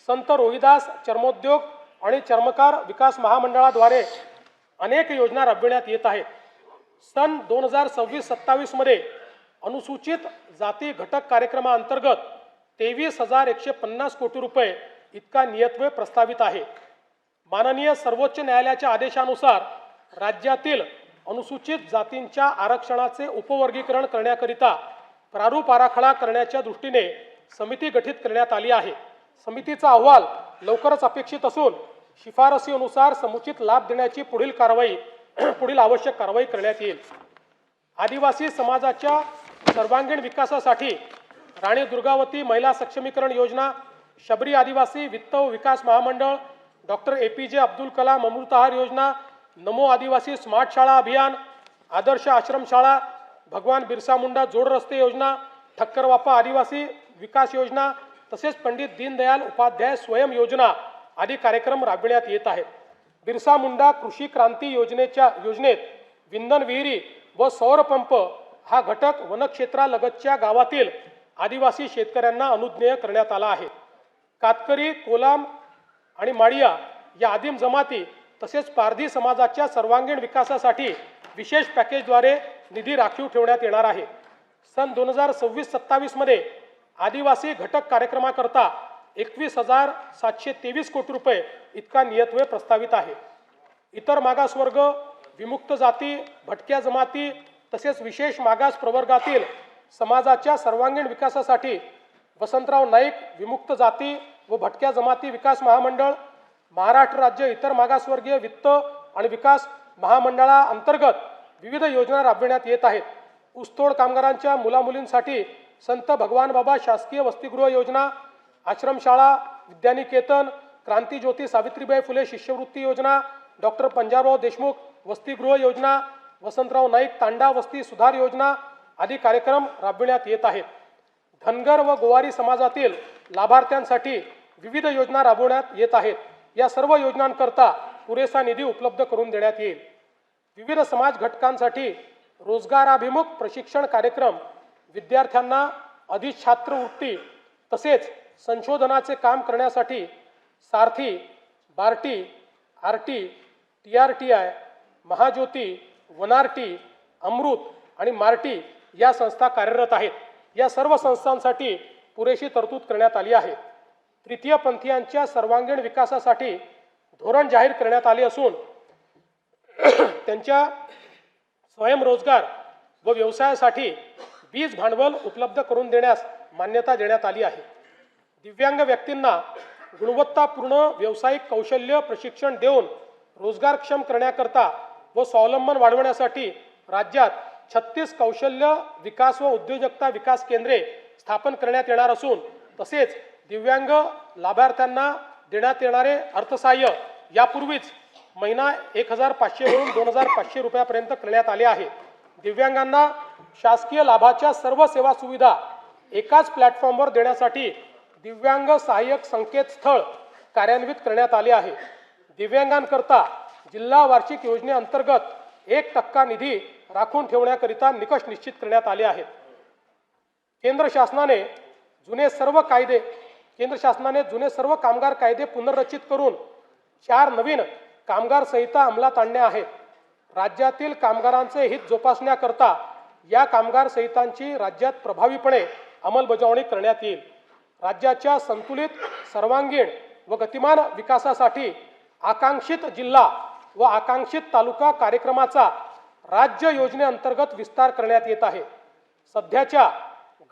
संत रोहिदास चर्मोद्योग आणि चर्मकार विकास महामंडळाद्वारे अनेक योजना राबविण्यात येत आहेत. सन 2026-27 मध्ये अनुसूचित जाती घटक कार्यक्रमाअंतर्गत 23,150 कोटी रुपये इतका नियतव्यय प्रस्तावित आहे. माननीय सर्वोच्च न्यायालयाच्या आदेशानुसार राज्यातील अनुसूचित जातींच्या आरक्षणाचे उपवर्गीकरण करण्याकरिता प्रारूप आराखडा करण्याच्या दृष्टीने समिती गठीत करण्यात आली आहे. समितीचा अहवाल लवकरच अपेक्षित असून शिफारसीनुसार समुचित लाभ देण्याची पुढील आवश्यक कारवाई करण्यात येईल. आदिवासी समाजाच्या सर्वांगीण विकासासाठी राणी दुर्गावती महिला सक्षमीकरण योजना, शबरी आदिवासी वित्त व विकास महामंडळ, डॉक्टर APJ अब्दुल कलाम अमृतहार योजना, नमो आदिवासी स्मार्ट शाळा अभियान, आदर्श आश्रमशाळा, भगवान बिरसा मुंडा जोड रस्ते योजना, ठक्करवापा आदिवासी विकास योजना तसेच पंडित दीनदयाल उपाध्याय स्वयं योजना आदी कार्यक्रम राबविण्यात येत आहेत. बिरसा मुंडा कृषी क्रांती योजनेत विंधन विहिरी व सौर पंप हा घटक वनक्षेत्रालगतच्या गावातील आदिवासी शेतकऱ्यांना अनुज्ञेय करण्यात आला आहे. कातकरी, कोलाम आणि माडिया या आदिम जमाती तसेच पारधी समाजाच्या सर्वांगीण विकासासाठी विशेष पॅकेजद्वारे निधी राखीव ठेवण्यात येणार आहे. सन 2026-27 मध्ये आदिवासी घटक कार्यक्रमाकरता 21,723 कोटी रुपये इतका नियतव्यय प्रस्तावित आहे. इतर मागासवर्ग, विमुक्त जाती, भटक्या जमाती तसेच विशेष मागास प्रवर्गातील समाजाच्या सर्वांगीण विकासासाठी वसंतराव नाईक विमुक्त जाती व भटक्या जमाती विकास महामंडळ, महाराष्ट्र राज्य इतर मागासवर्गीय वित्त आणि विकास महामंडळाअंतर्गत विविध योजना राबविण्यात येत आहेत. ऊसतोड कामगारांच्या मुलामुलींसाठी संत भगवान बाबा शासकीय वसतिगृह योजना, आश्रमशाळा, विद्यानिकेतन, क्रांतिज्योती सावित्रीबाई फुले शिष्यवृत्ती योजना, डॉक्टर पंजाबराव देशमुख वसतिगृह योजना, वसंतराव नाईक तांडा वस्ती सुधार योजना आदी कार्यक्रम राबविण्यात येत आहेत. धनगर व गोवारी समाजातील लाभार्थ्यांसाठी विविध योजना राबवण्यात येत आहेत. या सर्व योजनांकरता पुरेसा निधी उपलब्ध करून देण्यात येईल. विविध समाज घटकांसाठी रोजगाराभिमुख प्रशिक्षण कार्यक्रम, विद्यार्थ्यांना अधिछात्रवृत्ती तसेच संशोधनाचे काम करण्यासाठी सारथी, बार्टी, आरटी, TRTI, महाज्योती, वनारटी, अमृत आणि मार्टी या संस्था कार्यरत आहेत. या सर्व संस्थांसाठी पुरेशी तरतूद करण्यात आली आहे. तृतीयपंथीयांच्या सर्वांगीण विकासासाठी धोरण जाहीर करण्यात आले असून त्यांच्या स्वयंरोजगार व व्यवसायासाठी बीज भांडवल उपलब्ध करून देण्यास मान्यता देण्यात आली आहे. दिव्यांग व्यक्तींना गुणवत्तापूर्ण व्यावसायिक कौशल्य प्रशिक्षण देऊन रोजगारक्षम करण्याकरता व स्वावलंबन वाढवण्यासाठी राज्यात 36 कौशल्य विकास व उद्योजकता विकास केंद्रे स्थापन करण्यात येणार असून तसेच दिव्यांग लाभार्थ्यांना देण्यात येणारे अर्थसहाय्य यापूर्वीच महिना 1,500 वरून 2,500 रुपयापर्यंत करण्यात आले आहे. दिव्यांगांना शासकीय लाभाच्या सर्व सेवा सुविधा एकाच प्लॅटफॉर्मवर देण्यासाठी दिव्यांग सहाय्यक संकेतस्थळ कार्यान्वित करण्यात आले आहे. दिव्यांगांकरता जिल्हा वार्षिक योजनेअंतर्गत 1% निधी राखून ठेवण्याकरिता निकष निश्चित करण्यात आले आहेत. केंद्र शासनाने जुने सर्व कामगार कायदे पुनर्रचित करून 4 नवीन कामगार संहिता अंमलात आणल्या आहेत. राज्यातील कामगारांचे हित जोपासण्याकरता या कामगार संहितांची राज्यात प्रभावीपणे अंमलबजावणी करण्यात येईल. राज्याच्या संतुलित, सर्वांगीण व गतिमान विकासासाठी आकांक्षित जिल्हा व आकांक्षित तालुका कार्यक्रमाचा राज्य योजनेअंतर्गत विस्तार करण्यात येत आहे. सध्याच्या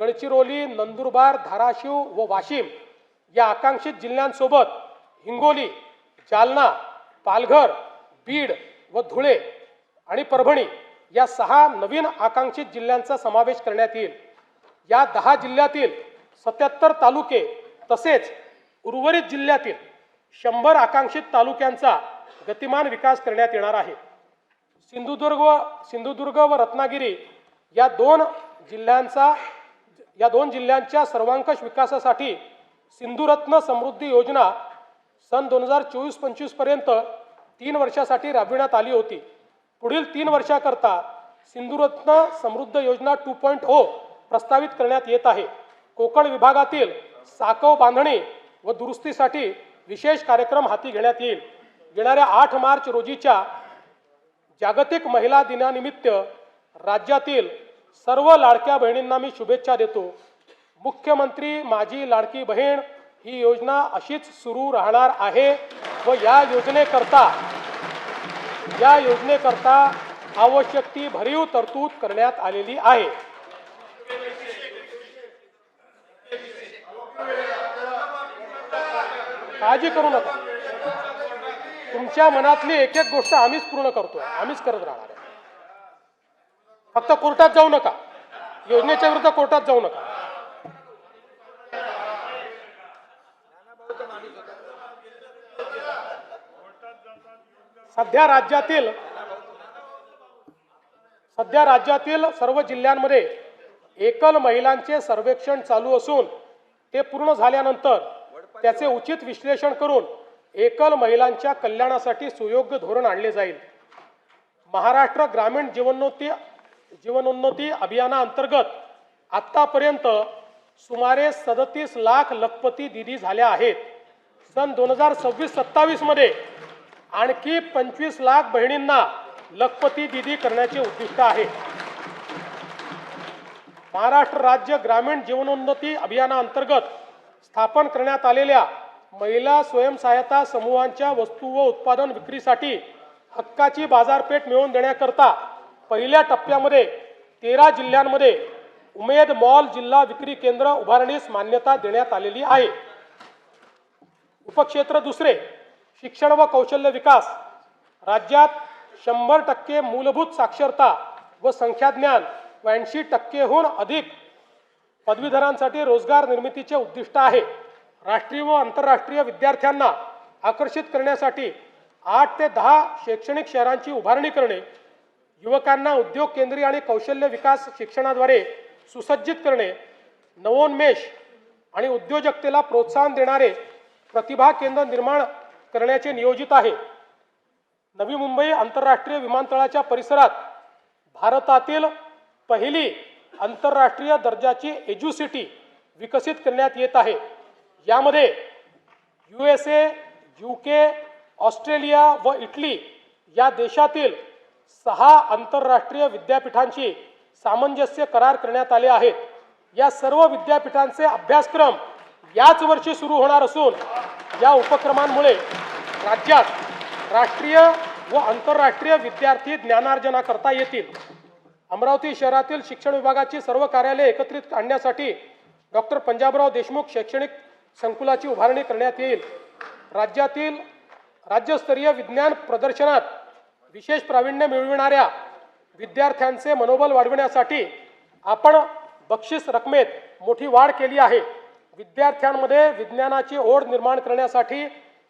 गडचिरोली, नंदुरबार, धाराशिव व वाशिम या आकांक्षित जिल्ह्यांसोबत हिंगोली, जालना, पालघर, बीड व धुळे आणि परभणी या 6 नवीन आकांक्षित जिल्ह्यांचा समावेश करण्यात येईल. या 10 जिल्ह्यातील 77 तालुके तसेच उर्वरित जिल्ह्यातील 100 आकांक्षित तालुक्यांचा गतिमान विकास करण्यात येणार आहे. सिंधुदुर्ग व रत्नागिरी या दोन जिल्ह्यांच्या सर्वांकष विकासासाठी सिंधुरत्न समृद्धी योजना सन 2024-25 पर्यंत 3 वर्षासाठी राबविण्यात आली होती. पुढील 3 वर्षाकरता सिंधुरत्न समृद्ध योजना 2.0 प्रस्तावित करण्यात येत आहे. कोकण विभागातील साकव बांधणी व दुरुस्तीसाठी विशेष कार्यक्रम हाती घेण्यात येईल. येणाऱ्या 8 मार्च रोजीच्या जागतिक महिला दिनानिमित्त राज्यातील सर्व लाडक्या बहिणींना मी शुभेच्छा देतो. मुख्यमंत्री माझी लाडकी बहीण ही योजना अशीच सुरू राहणार आहे व या योजनेकरता आवश्यक ती भरीव तरतूद करण्यात आलेली आहे. काळजी करू नका. तुमच्या मनातली एक एक गोष्ट आम्हीच पूर्ण करतोय, आम्हीच करत राहणार आहे. फक्त कोर्टात जाऊ नका, योजनेच्या विरुद्ध कोर्टात जाऊ नका. सध्या राज्यातील सर्व जिल्ह्यांमध्ये एकल महिलांचे सर्वेक्षण चालू असून ते पूर्ण झाल्यानंतर त्याचे उचित विश्लेषण करून एकल महिलांच्या कल्याणासाठी सुयोग्य धोरण आणले जाईल. महाराष्ट्र ग्रामीण जीवनोन्नती जीवनोन्नती अभियानाअंतर्गत आत्तापर्यंत सुमारे 37 लाख लखपती दिदी झाल्या आहेत. सन 2026-27 मध्ये आणखी 25 लाख बहिणींना लखपती दिदी करण्याचे उद्दिष्ट आहे. महाराष्ट्र राज्य ग्रामीण जीवनोन्नती अभियानाअंतर्गत स्थापन करण्यात आलेल्या महिला स्वयंसहायता समूहांच्या वस्तू व उत्पादन विक्रीसाठी हक्काची बाजारपेठ मिळवून देण्याकरता पहिल्या टप्प्यामध्ये 13 जिल्ह्यांमध्ये उमेद मॉल जिल्हा विक्री केंद्र उभारणीस मान्यता देण्यात आलेली आहे. उपक्षेत्र दुसरे, शिक्षण व कौशल्य विकास. राज्यात 100% मूलभूत साक्षरता व संख्याज्ञान 82%हून अधिक पदवीधरांसाठी रोजगार निर्मितीचे उद्दिष्ट आहे. राष्ट्रीय व आंतरराष्ट्रीय विद्यार्थ्यांना आकर्षित करण्यासाठी 8 ते 10 शैक्षणिक शहरांची उभारणी करणे, युवकांना उद्योग केंद्रीय आणि कौशल्य विकास शिक्षणाद्वारे सुसज्जित करणे, नवोन्मेष आणि उद्योजकतेला प्रोत्साहन देणारे प्रतिभा केंद्र निर्माण करण्याचे नियोजित आहे. नवी मुंबई आंतरराष्ट्रीय विमानतळाच्या परिसरात भारतातील पहिली आंतरराष्ट्रीय दर्जाची एज्युसिटी विकसित करण्यात येत आहे. यामध्ये USA, UK, ऑस्ट्रेलिया व इटली या देशातील 6 आंतरराष्ट्रीय विद्यापीठांशी सामंजस्य करार करण्यात आले आहेत. या सर्व विद्यापीठांचे अभ्यासक्रम याच वर्षी सुरू होणार असून या उपक्रमांमुळे राज्यात राष्ट्रीय व आंतरराष्ट्रीय विद्यार्थी ज्ञानार्जना करता येतील. अमरावती शहरातील शिक्षण विभागाची सर्व कार्यालये एकत्रित आणण्यासाठी डॉक्टर पंजाबराव देशमुख शैक्षणिक संकुलाची उभारणी करण्यात येईल. राज्यातील राज्यस्तरीय विज्ञान प्रदर्शनात विशेष प्रावीण्य मिळविणाऱ्या विद्यार्थ्यांचे मनोबल वाढविण्यासाठी आपण बक्षीस रकमेत मोठी वाढ केली आहे. विद्यार्थ्यांमध्ये विज्ञानाची ओढ निर्माण करण्यासाठी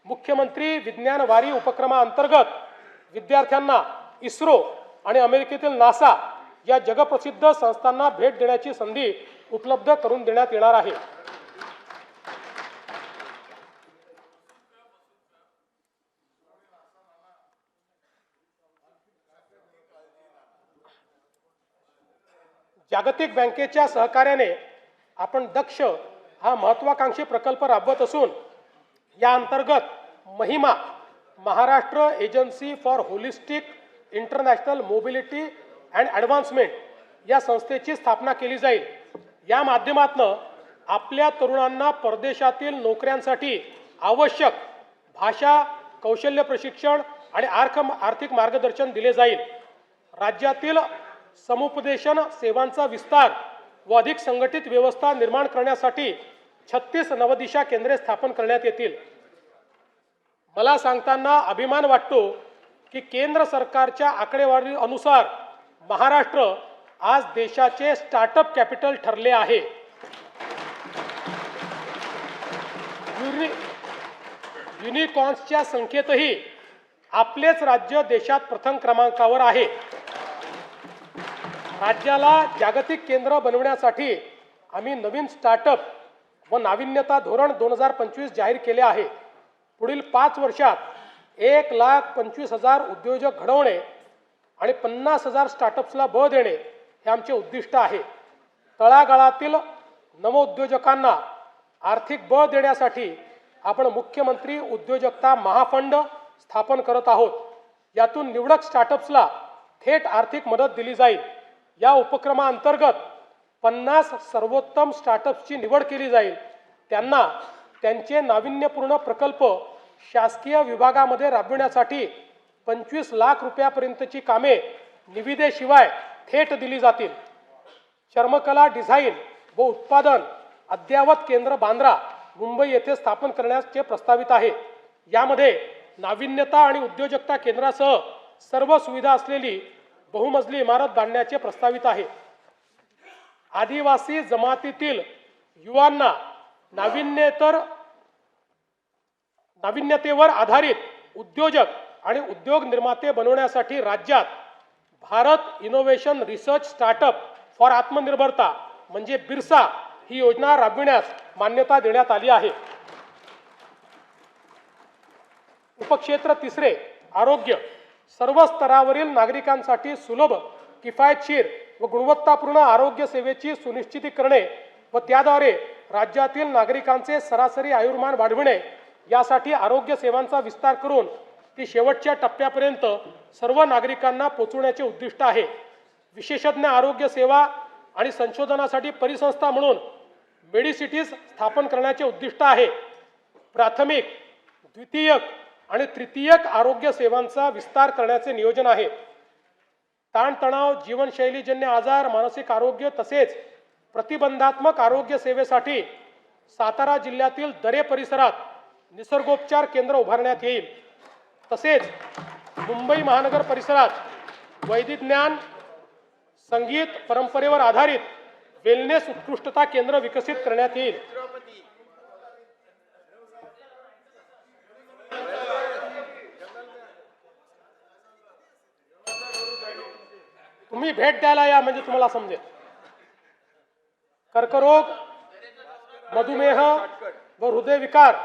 मुख्यमंत्री विज्ञान वारी उपक्रमाअंतर्गत विद्यार्थ्यांना इस्रो आणि अमेरिकेतील नासा या जगप्रसिद्ध संस्थांना भेट देण्याची संधी उपलब्ध करून देण्यात येणार आहे. जागतिक बँकेच्या सहकार्याने आपण दक्ष हा महत्त्वाकांक्षी प्रकल्प राबवत असून या अंतर्गत Mahima Maharashtra agency for holistic international mobility and advancement या संस्थेची स्थापना केली जाईल. या माध्यमातून आपल्या तरुणांना परदेशातील नोकऱ्यांसाठी आवश्यक भाषा, कौशल्य प्रशिक्षण आणि आर्थिक मार्गदर्शन दिले जाईल. राज्यातील समुपदेशन सेवांचा विस्तार व अधिक संघटित व्यवस्था निर्माण करण्यासाठी 36 नवदिशा केंद्रे स्थापन करण्यात येतील. मला सांगताना अभिमान वाटतो की केंद्र सरकारच्या आकडेवारी अनुसार महाराष्ट्र आज देशाचे स्टार्टअप कॅपिटल ठरले आहे. युनिकॉर्न्सच्या संख्येतही आपलेच राज्य देशात प्रथम क्रमांकावर आहे. राज्याला जागतिक केंद्र बनवण्यासाठी आम्ही नवीन स्टार्टअप व नाविन्यता धोरण 2025 जाहीर केले आहे. पुढील 5 वर्षात 1,25,000 उद्योजक घडवणे आणि 50,000 स्टार्टअप्सला बळ देणे हे आमचे उद्दिष्ट आहे. तळागाळातील नवउद्योजकांना आर्थिक बळ देण्यासाठी आपण मुख्यमंत्री उद्योजकता महाफंड स्थापन करत आहोत. यातून निवडक स्टार्टअप्सला थेट आर्थिक मदत दिली जाईल. या उपक्रमाअंतर्गत 50 सर्वोत्तम स्टार्टअप्सची निवड केली जाईल. त्यांना त्यांचे नाविन्यपूर्ण प्रकल्प शासकीय विभागामध्ये राबविण्यासाठी 25 लाख रुपयापर्यंतची कामे निविदेशिवाय थेट दिली जातील. चर्मकला डिझाईन व उत्पादन अद्ययावत केंद्र बांद्रा मुंबई येथे स्थापन करण्याचे प्रस्तावित आहे. यामध्ये नाविन्यता आणि उद्योजकता केंद्रासह सर्व सुविधा असलेली बहुमजली इमारत बांधण्याचे प्रस्तावित आहे. आदिवासी जमातीतील युवांना नाविन्यतेवर आधारित उद्योजक आणि उद्योग निर्माते बनवण्यासाठी राज्यात Bharat innovation research startup for आत्मनिर्भरता म्हणजे बिरसा ही योजना राबविण्यास मान्यता देण्यात आली आहे. उपक्षेत्र तिसरे, आरोग्य. सर्व स्तरावरील नागरिकांसाठी सुलभ, किफायतशीर व गुणवत्तापूर्ण आरोग्य सेवेची सुनिश्चिती करणे व त्याद्वारे राज्यातील नागरिकांचे सरासरी आयुर्मान वाढविणे यासाठी आरोग्य सेवांचा विस्तार करून ती शेवटच्या टप्प्यापर्यंत सर्व नागरिकांना पोहोचवण्याचे उद्दिष्ट आहे. विशेषज्ञ आरोग्य सेवा आणि संशोधनासाठी परिसंस्था म्हणून मेडिसिटीज स्थापन करण्याचे उद्दिष्ट आहे. प्राथमिक, द्वितीयक आणि तृतीयक आरोग्य सेवांचा विस्तार करण्याचे नियोजन आहे. ताणतणाव, जीवनशैलीजन्य आजार, मानसिक आरोग्य तसेच प्रतिबंधात्मक आरोग्य सेवेसाठी सातारा जिल्ह्यातील दरे परिसरात निसर्गोपचार केंद्र उभारण्यात येईल. तसेच मुंबई महानगर परिसरात वैदिज्ञान, संगीत, परंपरेवर आधारित वेलनेस उत्कृष्टता केंद्र विकसित करण्यात येईल. तुम्ही भेट द्यायला या म्हणजे तुम्हाला समजेल. कर्करोग, मधुमेह व हृदयविकार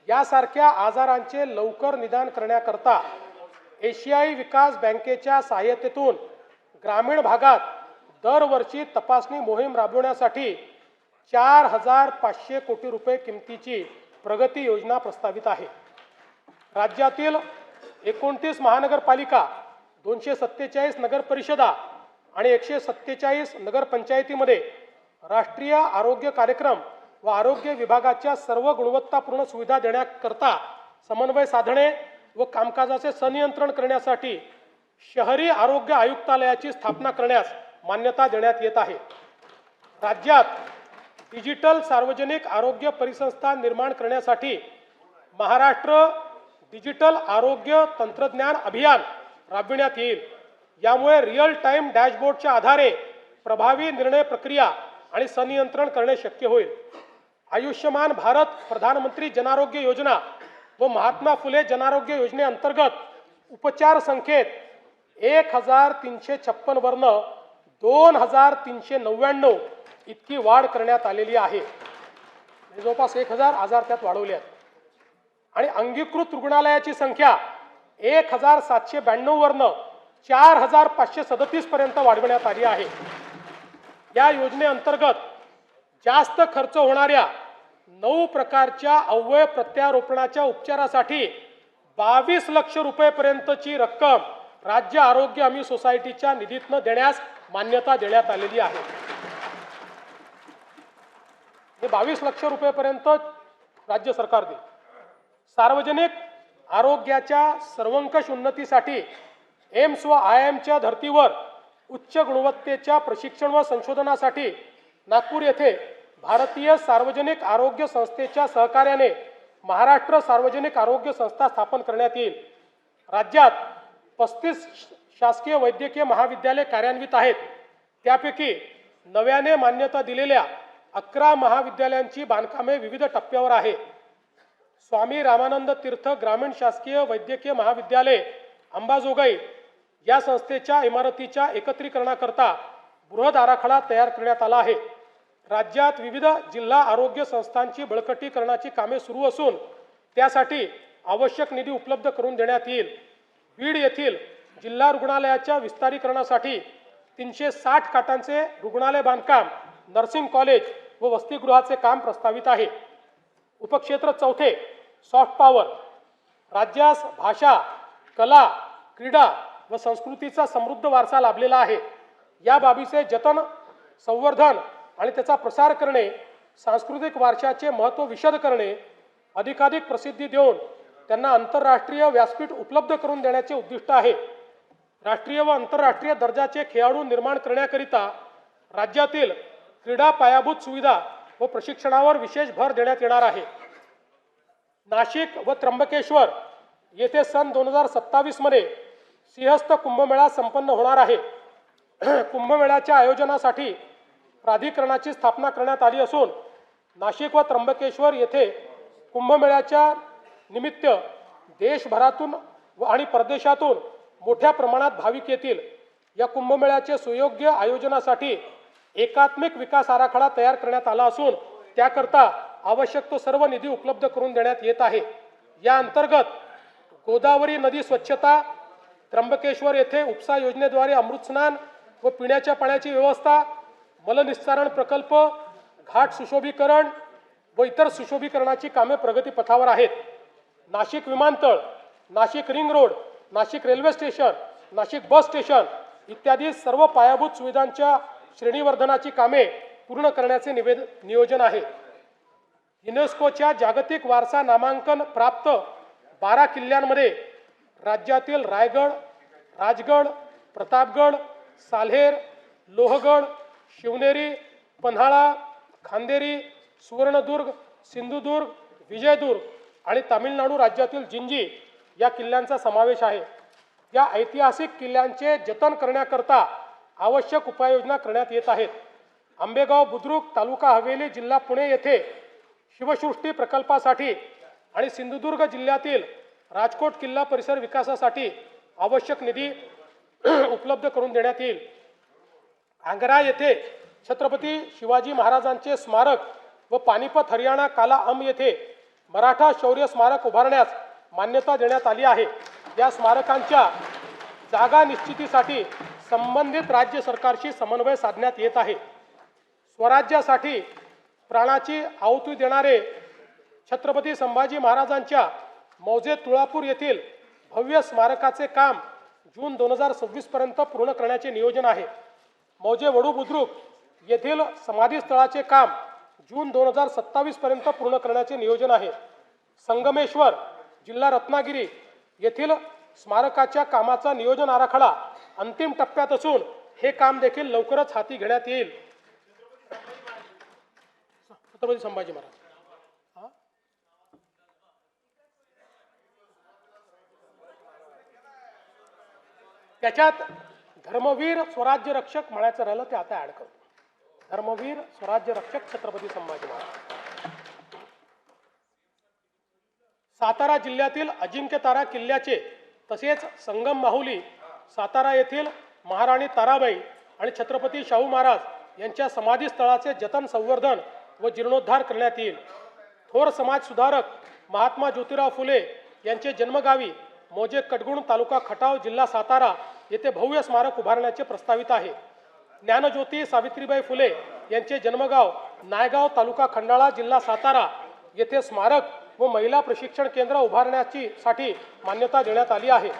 यासारख्या आजारांचे लवकर निदान करण्याकरता एशियाई विकास बँकेच्या सहाय्यतेतून ग्रामीण भागात दरवर्षी तपासणी मोहीम राबवण्यासाठी 4,500 कोटी रुपये किमतीची प्रगती योजना प्रस्तावित आहे. राज्यातील 29 महानगरपालिका, 247 नगरपरिषदा आणि 147 नगरपंचायतीमध्ये राष्ट्रीय आरोग्य कार्यक्रम व आरोग्य विभागाच्या सर्व गुणवत्तापूर्ण सुविधा देण्याकरता समन्वय साधणे व कामकाजाचे संनियंत्रण करण्यासाठी शहरी आरोग्य आयुक्तालयाची स्थापना करण्यास मान्यता देण्यात येत आहे. राज्यात डिजिटल सार्वजनिक आरोग्य परिसंस्था निर्माण करण्यासाठी महाराष्ट्र डिजिटल आरोग्य तंत्रज्ञान अभियान राबविण्यात येईल. यामुळे रिअल टाइम डॅशबोर्डच्या आधारे प्रभावी निर्णय प्रक्रिया आणि संनियंत्रण करणे शक्य होईल. आयुष्यमान भारत प्रधानमंत्री जनारोग्य योजना व महात्मा फुले जनारोग्य योजनेअंतर्गत उपचार संख्येत 1,356 वरन 2,399 इतकी वाढ करण्यात आलेली आहे. जवळपास 1,000 आजार त्यात वाढवले आहेत. आणि अंगीकृत रुग्णालयाची संख्या 1,792 वरन 4,537 पर्यंत वाढवण्यात आली आहे. या योजनेअंतर्गत जास्त खर्च होणाऱ्या 9 प्रकारच्या अवयव प्रत्यारोपणाच्या उपचारासाठी 22 लक्ष रुपयेपर्यंतची रक्कम राज्य आरोग्य हमी सोसायटीच्या निधीतून देण्यास मान्यता देण्यात आलेली आहे. हे 22 लक्ष रुपयेपर्यंत राज्य सरकार देईल. सार्वजनिक आरोग्याच्या सर्वंकष उन्नतीसाठी एम्स व IIMच्या धर्तीवर उच्च गुणवत्तेच्या प्रशिक्षण व संशोधनासाठी नागपूर येथे भारतीय सार्वजनिक आरोग्य संस्थेच्या सहकार्याने महाराष्ट्र सार्वजनिक आरोग्य संस्था स्थापन करण्यात येईल. राज्यात 35 शासकीय वैद्यकीय महाविद्यालय कार्यान्वित आहेत. त्यापैकी नव्याने मान्यता दिलेल्या 11 महाविद्यालयांची बांधकामे विविध टप्प्यावर आहे. स्वामी रामानंद तीर्थ ग्रामीण शासकीय वैद्यकीय महाविद्यालय अंबाजोगाई या संस्थेच्या इमारतीच्या एकत्रीकरणाकरता बृहद आराखडा तयार करण्यात आला आहे. राज्यात विविध जिल्हा आरोग्य संस्थांची बळकटीकरणाची कामे सुरू असून त्यासाठी आवश्यक निधी उपलब्ध करून देण्यात येईल. बीड येथील जिल्हा रुग्णालयाच्या विस्तारीकरणासाठी 360 खाटांचे रुग्णालय बांधकाम, नर्सिंग कॉलेज व वसतिगृहाचे काम प्रस्तावित आहे. उपक्षेत्र चौथे, सॉफ्ट पॉवर. राज्यास भाषा, कला, क्रीडा व संस्कृतीचा समृद्ध वारसा लाभलेला आहे. या बाबीचे जतन, संवर्धन आणि त्याचा प्रसार करणे, सांस्कृतिक वारशाचे महत्त्व विशद करणे, अधिकाधिक प्रसिद्धी देऊन त्यांना आंतरराष्ट्रीय व्यासपीठ उपलब्ध करून देण्याचे उद्दिष्ट आहे. राष्ट्रीय व आंतरराष्ट्रीय दर्जाचे खेळाडू निर्माण करण्याकरिता राज्यातील क्रीडा पायाभूत सुविधा व प्रशिक्षणावर विशेष भर देण्यात येणार आहे. नाशिक व त्र्यंबकेश्वर येथे सन 2027 मध्ये सिंहस्थ कुंभमेळा संपन्न होणार आहे. कुंभमेळ्याच्या आयोजनासाठी प्राधिकरणाची स्थापना करण्यात आली असून नाशिक व त्र्यंबकेश्वर येथे कुंभमेळ्याच्या निमित्त देशभरातून आणि परदेशातून मोठ्या प्रमाणात भाविक येतील. या कुंभमेळ्याचे सुयोग्य आयोजनासाठी एकात्मिक विकास आराखडा तयार करण्यात आला असून त्याकरता आवश्यक तो सर्व निधी उपलब्ध करून देण्यात येत आहे. या अंतर्गत गोदावरी नदी स्वच्छता, त्र्यंबकेश्वर येथे उपसा योजनेद्वारे अमृत स्नान, व पिण्याच्या पाण्याची व्यवस्था, मलनिस्सारण प्रकल्प, घाट सुशोभीकरण व इतर सुशोभीकरणाची कामे प्रगतीपथावर आहेत. नाशिक विमानतळ, Nashik ring road, Nashik railway station, Nashik bus station इत्यादी सर्व पायाभूत सुविधांच्या श्रेणीवर्धनाची कामे पूर्ण करण्याचे नियोजन आहे. युनेस्कोच्या जागतिक वारसा नामांकन प्राप्त 12 किल्ल्यांमध्ये राज्यातील रायगड, राजगड, प्रतापगड, साल्हेर, लोहगड, शिवनेरी, पन्हाळा, खांदेरी, सुवर्णदुर्ग, सिंधुदुर्ग, विजयदुर्ग आणि तामिळनाडू राज्यातील जिंजी या किल्ल्यांचा समावेश आहे. या ऐतिहासिक किल्ल्यांचे जतन करण्याकरता आवश्यक उपाययोजना करण्यात येत आहेत. आंबेगाव बुद्रुक, तालुका हवेली, जिल्हा पुणे येथे शिवसृष्टी प्रकल्पासाठी आणि सिंधुदुर्ग जिल्ह्यातील राजकोट किल्ला परिसर विकासासाठी आवश्यक निधी उपलब्ध करून देण्यात येईल. आग्रा येथे छत्रपती शिवाजी महाराजांचे स्मारक व पानिपत हरियाणा काला अम येथे मराठा शौर्य स्मारक उभारण्यास मान्यता देण्यात आली आहे. या स्मारकांच्या जागा निश्चितीसाठी संबंधित राज्य सरकारशी समन्वय साधण्यात येत आहे. स्वराज्यासाठी प्राणाची आहुती देणारे छत्रपती संभाजी महाराजांच्या मौजे तुळापूर येथील भव्य स्मारकाचे काम जून 2026 पर्यंत पूर्ण करण्याचे नियोजन आहे. मौजे वडू बुद्रुक येथील समाधीस्थळाचे काम जून 2027 पर्यंत पूर्ण करण्याचे नियोजन आहे. संगमेश्वर, जिल्हा रत्नागिरी येथील स्मारकाच्या कामाचा नियोजन आराखडा अंतिम टप्प्यात असून हे काम देखील लवकरच हाती घेण्यात येईल. छत्रपती संभाजी महाराज त्याच्यात धर्मवीर स्वराज्य रक्षक म्हणायचं राहिलं ते आता ऍड करतो. धर्मवीर स्वराज्य रक्षक छत्रपती संभाजी महाराज. सातारा जिल्ह्यातील अजिंक्यतारा किल्ल्याचे तसेच संगम माहुली, सातारा येथील महाराणी ताराबाई आणि छत्रपती शाहू महाराज यांच्या समाधी स्थळाचे जतन, संवर्धन व जीर्णोद्धार करण्यात येईल. थोर समाज सुधारक महात्मा ज्योतिराव फुले यांचे जन्मगावी मौजे कडगुण, तालुका खटाव, जिल्हा सातारा येथे भव्य स्मारक उभारण्याचे प्रस्तावित आहे. ज्ञानज्योती सावित्रीबाई फुले यांचे जन्मगाव नायगाव, तालुका खंडाळा, जिल्हा सातारा येथे स्मारक व महिला प्रशिक्षण केंद्र उभारण्याची साठी मान्यता देण्यात आली आहे.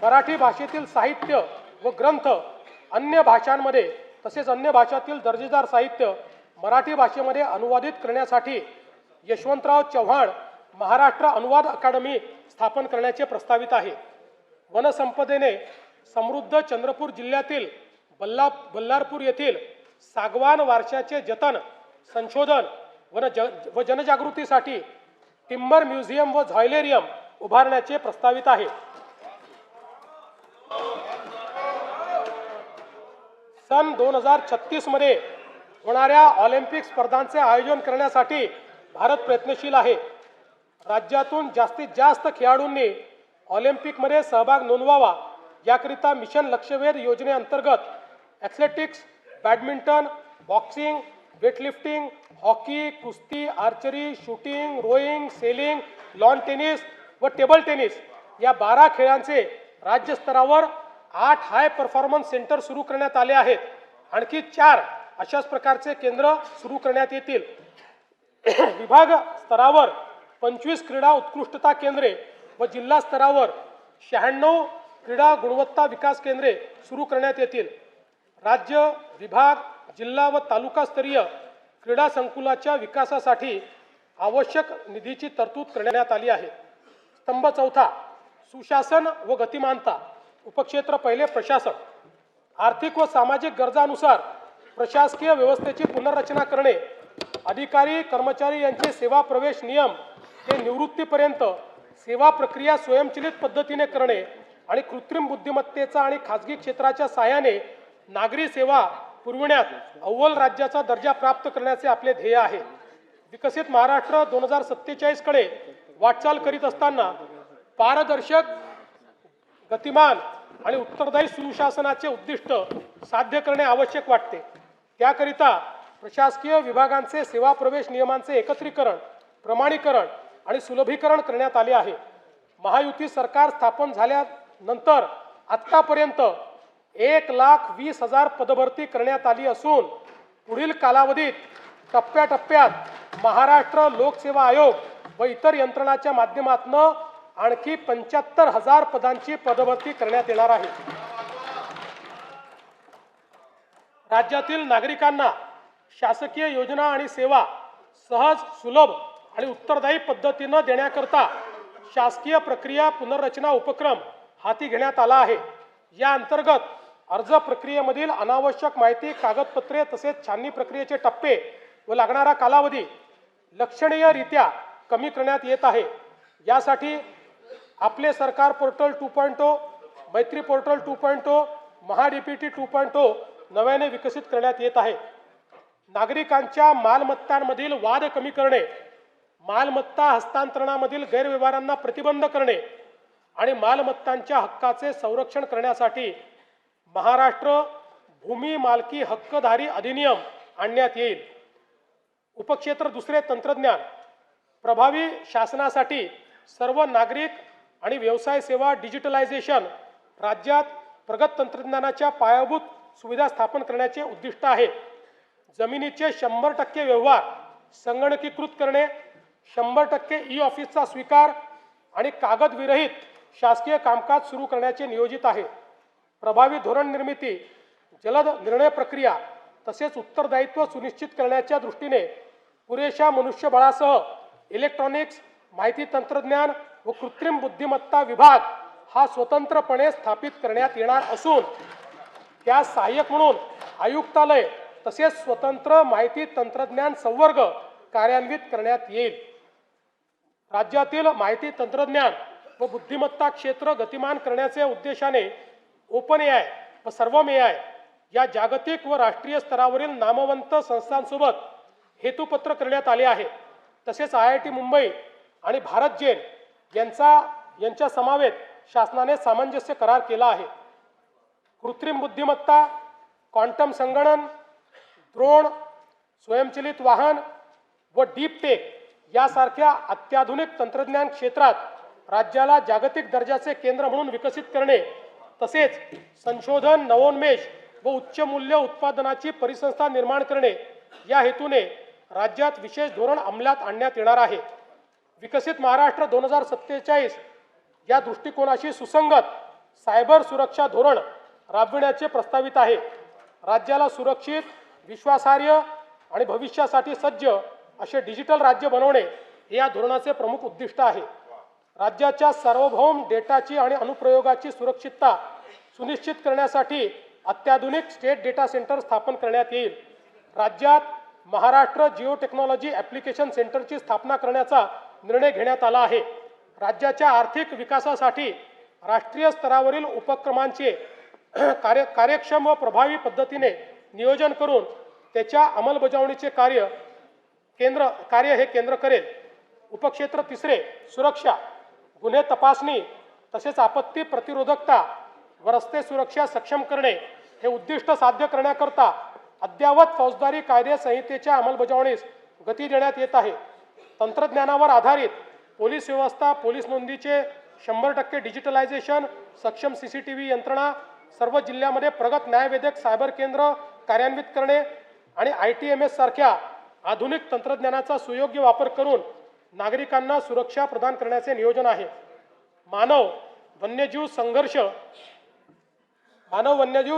मराठी भाषेतील साहित्य व ग्रंथ अन्य भाषांमध्ये तसेच अन्य भाषातील दर्जेदार साहित्य मराठी भाषेमध्ये अनुवादित करण्यासाठी यशवंतराव चव्हाण महाराष्ट्र अनुवाद अकादमी स्थापन करण्याचे प्रस्तावित आहे. वनसंपदेने समृद्ध चंद्रपूर जिल्ह्यातील बल्लारपूर येथील सागवान वारशाचे जतन, संशोधन व जनजागृतीसाठी टिंबर म्युझियम व झायलेरियम उभारण्याचे प्रस्तावित आहे. सन 2036 मध्ये होणाऱ्या ऑलिम्पिक स्पर्धांचे आयोजन करण्यासाठी भारत प्रयत्नशील आहे. राज्यातून जास्तीत जास्त खेळाडूंनी ऑलिम्पिकमध्ये सहभाग नोंदवावा याकरिता मिशन लक्ष्यवेध योजनेअंतर्गत athletics, badminton, boxing, weightlifting, hockey, कुस्ती, archery, shooting, rowing, sailing, lawn tennis व टेबल टेनिस या 12 खेळांचे राज्यस्तरावर 8 हाय परफॉर्मन्स सेंटर सुरू करण्यात आले आहेत. आणखी 4 अशाच प्रकारचे केंद्र सुरू करण्यात येतील. विभाग स्तरावर 25 क्रीडा उत्कृष्टता केंद्रे व जिल्हा स्तरावर 96 क्रीडा गुणवत्ता विकास केंद्रे सुरू करण्यात येतील. राज्य, विभाग, जिल्हा व तालुकास्तरीय क्रीडा संकुलाच्या विकासासाठी आवश्यक निधीची तरतूद करण्यात आली आहे. स्तंभ 4 सुशासन व गतिमानता. उपक्षेत्र 1 प्रशासन. आर्थिक व सामाजिक गरजानुसार प्रशासकीय व्यवस्थेची पुनर्रचना करणे. अधिकारी कर्मचारी यांचे सेवा प्रवेश नियम ते निवृत्तीपर्यंत सेवा प्रक्रिया स्वयंचलित पद्धतीने करणे आणि कृत्रिम बुद्धिमत्तेचा आणि खाजगी क्षेत्राच्या साहाय्याने नागरी सेवा पुरविण्यात अव्वल राज्याचा दर्जा प्राप्त करण्याचे आपले ध्येय आहे. विकसित महाराष्ट्र 2047 कडे वाटचाल करीत असताना पारदर्शक, गतिमान आणि उत्तरदायी सुशासनाचे उद्दिष्ट साध्य करणे आवश्यक वाटते. त्याकरिता प्रशासकीय विभागांचे सेवा प्रवेश नियमांचे एकत्रीकरण, प्रमाणीकरण आणि सुलभीकरण करण्यात आले आहे. महायुती सरकार स्थापन झाल्यानंतर आत्तापर्यंत 1,20,000 पदभरती करण्यात आली असून पुढील कालावधीत टप्प्याटप्प्यात महाराष्ट्र लोकसेवा आयोग व इतर यंत्रणाच्या माध्यमातून आणखी 75,000 पदांची पदभरती करण्यात येणार आहे. राज्यातील नागरिकांना शासकीय योजना आणि सेवा सहज, सुलभ आणि उत्तरदायी पद्धतीने देण्याकरता शासकीय प्रक्रिया पुनर्रचना उपक्रम हाती घेण्यात आला आहे. या अंतर्गत अर्ज प्रक्रियेमधील अनावश्यक माहिती, कागदपत्रे तसेच छाननी प्रक्रियेचे टप्पे व लागणारा कालावधी लक्षणीयरित्या कमी करण्यात येत आहे. यासाठी आपले सरकार पोर्टल 2.0, मैत्री पोर्टल 2.0, महाडीपीटी 2.0 नव्याने विकसित करण्यात येत आहे. नागरिकांच्या मालमत्तांमधील वाद कमी करणे, मालमत्ता हस्तांतरणामधील गैरव्यवहारांना प्रतिबंध करणे आणि मालमत्तांच्या हक्काचे संरक्षण करण्यासाठी महाराष्ट्र भूमी मालकी हक्कधारी अधिनियम आणण्यात येईल. उपक्षेत्र दुसरे, तंत्रज्ञान. प्रभावी शासनासाठी सर्व नागरिक आणि व्यवसाय सेवा डिजिटलायझेशन राज्यात प्रगत तंत्रज्ञानाच्या पायाभूत सुविधा स्थापन करण्याचे उद्दिष्ट आहे. जमिनीचे 100% व्यवहार संगणकीकृत करणे, 100% ई ऑफिसचा स्वीकार आणि कागदविरहित शासकीय कामकाज सुरू करण्याचे नियोजित आहे. प्रभावी धोरण निर्मिती, जलद निर्णय प्रक्रिया तसेच उत्तरदायित्व सुनिश्चित करण्याच्या दृष्टीने पुरेशा मनुष्यबळासह इलेक्ट्रॉनिक्स, माहिती तंत्रज्ञान व कृत्रिम बुद्धिमत्ता विभाग हा स्वतंत्रपणे स्थापित करण्यात येणार असून त्या सहाय्यक म्हणून आयुक्तालय तसेच स्वतंत्र माहिती तंत्रज्ञान संवर्ग कार्यान्वित करण्यात येईल. राज्यातील माहिती तंत्रज्ञान व बुद्धिमत्ता क्षेत्र गतिमान करण्याच्या उद्देशाने ओपन एआय व सर्वम एआय या जागतिक व राष्ट्रीय स्तरावरील नामवंत संस्थांसोबत हेतुपत्र करण्यात आले आहे. तसेच IIT मुंबई आणि भारत जेन यांच्या समवेत शासनाने सामंजस्य करार केला आहे. कृत्रिम बुद्धिमत्ता, क्वांटम संगणन, ड्रोन, स्वयंचलित वाहन व डीप टेक यासारख्या अत्याधुनिक तंत्रज्ञान क्षेत्रात राज्याला जागतिक दर्जाचे केंद्र म्हणून विकसित करणे तसेच संशोधन, नवोन्मेष व उच्च मूल्य उत्पादनाची परिसंस्था निर्माण करणे या हेतूने राज्यात विशेष धोरण अंमलात आणण्यात येणार आहे. विकसित महाराष्ट्र 2047 या दृष्टिकोनाशी सुसंगत सायबर सुरक्षा धोरण राबविण्याचे प्रस्तावित आहे. राज्याला सुरक्षित, विश्वासार्ह आणि भविष्यासाठी सज्ज असे डिजिटल राज्य बनवणे हे या धोरणाचे प्रमुख उद्दिष्ट आहे. राज्याच्या सार्वभौम डेटाची आणि अनुप्रयोगाची सुरक्षितता सुनिश्चित करण्यासाठी अत्याधुनिक स्टेट डेटा सेंटर स्थापन करण्यात येईल. राज्यात महाराष्ट्र जिओ टेक्नॉलॉजी ॲप्लिकेशन सेंटरची स्थापना करण्याचा निर्णय घेण्यात आला आहे. राज्याच्या आर्थिक विकासासाठी राष्ट्रीय स्तरावरील उपक्रमांचे कार्यक्षम व प्रभावी पद्धतीने नियोजन करून त्याच्या अंमलबजावणीचे कार्य हे केंद्र करेल. उपक्षेत्र तिसरे, सुरक्षा, गुन्हे तपासणी तसेच आपत्ती प्रतिरोधकता व रस्ते सुरक्षा सक्षम करणे हे उद्दिष्ट साध्य करण्याकरता अद्ययावत फौजदारी कायदे संहितेच्या अंमलबजावणीस गती देण्यात येत आहे. तंत्रज्ञानावर आधारित पोलीस व्यवस्था, पोलीस नोंदीचे 100% डिजिटलायझेशन, सक्षम CCTV यंत्रणा, सर्व जिल्ह्यामध्ये प्रगत न्यायवेधक सायबर केंद्र कार्यान्वित करणे आणि ITMS सारख्या आधुनिक तंत्रज्ञानाचा सुयोग्य वापर करून नागरिकांना सुरक्षा प्रदान करण्याचे नियोजन आहे. मानव वन्यजीव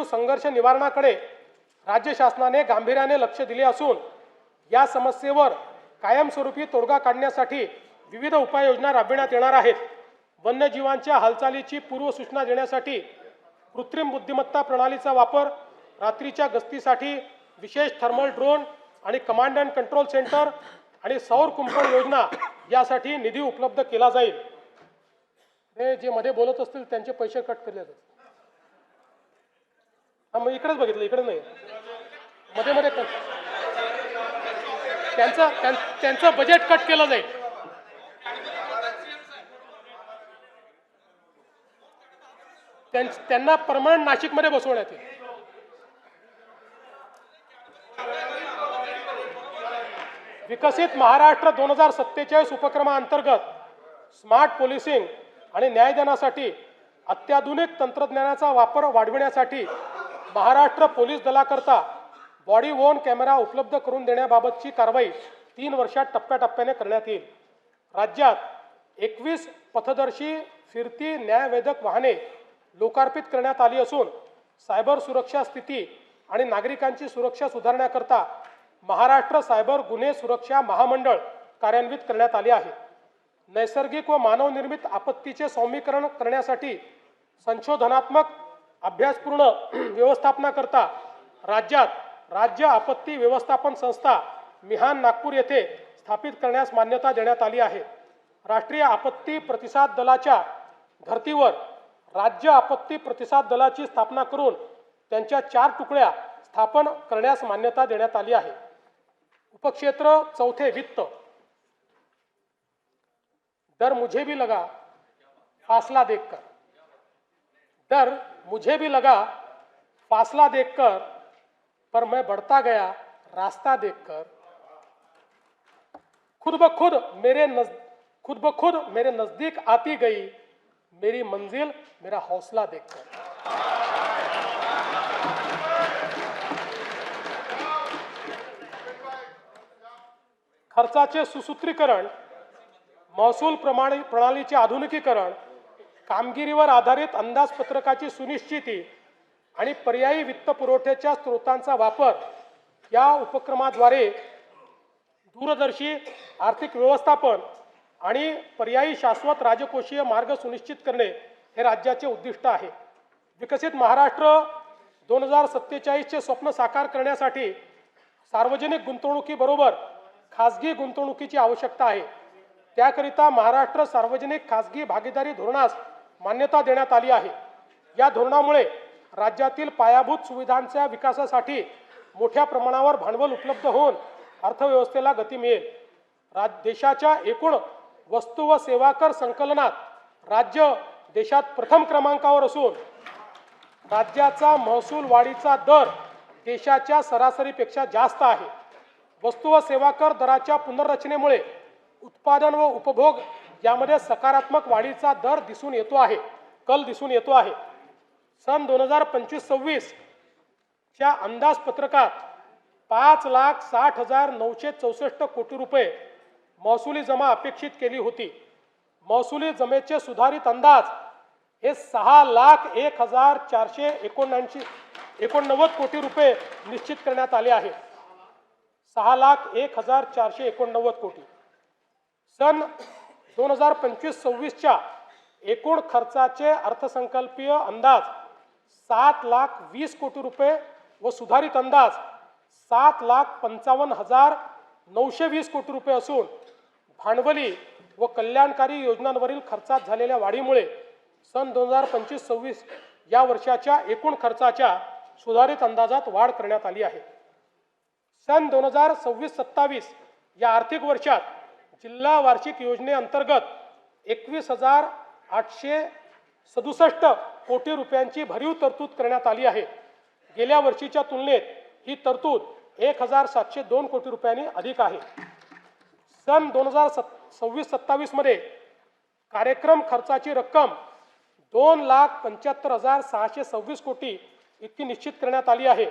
संघर्ष निवारणाकडे राज्य शासनाने गांभीर्याने लक्ष दिले असून या समस्येवर कायमस्वरूपी तोडगा काढण्यासाठी विविध उपाययोजना राबविण्यात येणार आहेत. वन्यजीवांच्या हालचालीची पूर्वसूचना देण्यासाठी कृत्रिम बुद्धिमत्ता प्रणालीचा वापर, रात्रीच्या गस्तीसाठी विशेष थर्मल ड्रोन आणि कमांड अँड कंट्रोल सेंटर आणि सौर कुंपण योजना यासाठी निधी उपलब्ध केला जाईल. हे जे मध्ये बोलत असतील त्यांचे पैसे कट केले जातात. मग इकडेच बघितलं, इकडे नाही, मध्ये मध्ये त्यांचं बजेट कट केलं जाईल. त्यांना परमनंट नाशिकमध्ये बसवण्यात येईल. विकसित महाराष्ट्र 2047 उपक्रमाअंतर्गत स्मार्ट पोलिसिंग आणि न्यायदानासाठी अत्याधुनिक तंत्रज्ञानाचा वापर वाढविण्यासाठी महाराष्ट्र पोलीस दलाकरता बॉडी वॉर्न कॅमेरा उपलब्ध करून देण्याबाबतची कारवाई 3 वर्षात टप्प्याटप्प्याने करण्यात येईल. राज्यात 21 पथदर्शी फिरती न्यायवेधक वाहने लोकार्पित करण्यात आली असून सायबर सुरक्षा स्थिती आणि नागरिकांची सुरक्षा सुधारण्याकरता महाराष्ट्र सायबर गुन्हे सुरक्षा महामंडळ कार्यान्वित करण्यात आले आहे. नैसर्गिक व मानवनिर्मित आपत्तीचे सौम्यीकरण करण्यासाठी संशोधनात्मक अभ्यासपूर्ण व्यवस्थापनाकरता राज्यात राज्य आपत्ती व्यवस्थापन संस्था मिहान नागपूर येथे स्थापित करण्यास मान्यता देण्यात आली आहे. राष्ट्रीय आपत्ती प्रतिसाद दलाच्या धर्तीवर राज्य आपत्ती प्रतिसाद दलाची स्थापना करून त्यांच्या 4 तुकड्या स्थापन करण्यास मान्यता देण्यात आली आहे. उपक्षेत्र 4 वित्त. डर मुझे भी लगा फासला देखकर, डर मुझे भी लगा फासला देखकर, पर मैं बढ़ता गया रास्ता देखकर. खुद ब खुद मेरे नजदीक आती गई मेरी मंजिल मेरा हौसला देखकर. खर्चाचे सुसूत्रीकरण, महसूल प्रणालीचे आधुनिकीकरण, कामगिरीवर आधारित अंदाजपत्रकाची सुनिश्चिती आणि पर्यायी वित्तपुरवठ्याच्या स्रोतांचा वापर या उपक्रमाद्वारे दूरदर्शी आर्थिक व्यवस्थापन आणि पर्यायी शाश्वत राजकोषीय मार्ग सुनिश्चित करणे हे राज्याचे उद्दिष्ट आहे. विकसित महाराष्ट्र 2047चे स्वप्न साकार करण्यासाठी सार्वजनिक गुंतवणुकीबरोबर खासगी गुंतवणुकीची आवश्यकता आहे. त्याकरिता महाराष्ट्र सार्वजनिक खासगी भागीदारी धोरणास मान्यता देण्यात आली आहे. या धोरणामुळे राज्यातील पायाभूत सुविधांच्या विकासासाठी मोठ्या प्रमाणावर भांडवल उपलब्ध होऊन अर्थव्यवस्थेला गती मिळेल. देशाच्या एकूण वस्तू व सेवा कर संकलनात राज्य देशात प्रथम क्रमांकावर असून राज्याचा महसूल वाढीचा दर देशाच्या सरासरीपेक्षा जास्त आहे. वस्तू व सेवा कर दराच्या पुनर्रचनेमुळे उत्पादन व उपभोग यामध्ये सकारात्मक वाढीचा दर दिसून येतो आहे, कल दिसून येतो आहे. सन 2025-26 च्या अंदाजपत्रकात 5,60,964 कोटी रुपये महसुली जमा अपेक्षित केली होती. महसुली जमेचे सुधारित अंदाज हे 6,01,489 कोटी रुपये निश्चित करण्यात आले आहेत. 6,01,489 कोटी. सन 2025-26च्या एकूण खर्चाचे अर्थसंकल्पीय अंदाज 7,20,000 कोटी रुपये व सुधारित अंदाज 7,55,920 कोटी रुपये असून भांडवली व कल्याणकारी योजनांवरील खर्चात झालेल्या वाढीमुळे सन 2025-26 या वर्षाच्या एकूण खर्चाच्या सुधारित अंदाजात वाढ करण्यात आली आहे. सन 2026-27 या आर्थिक वर्षात जिल्हा वार्षिक योजनेअंतर्गत 21,867 कोटी रुपयांची भरीव तरतूद करण्यात आली आहे. गेल्या वर्षीच्या तुलनेत ही तरतूद 1,702 कोटी रुपयांनी अधिक आहे. सन 2026-27 मध्ये कार्यक्रम खर्चाची रक्कम 2,75,626 कोटी इतकी निश्चित करण्यात आली आहे.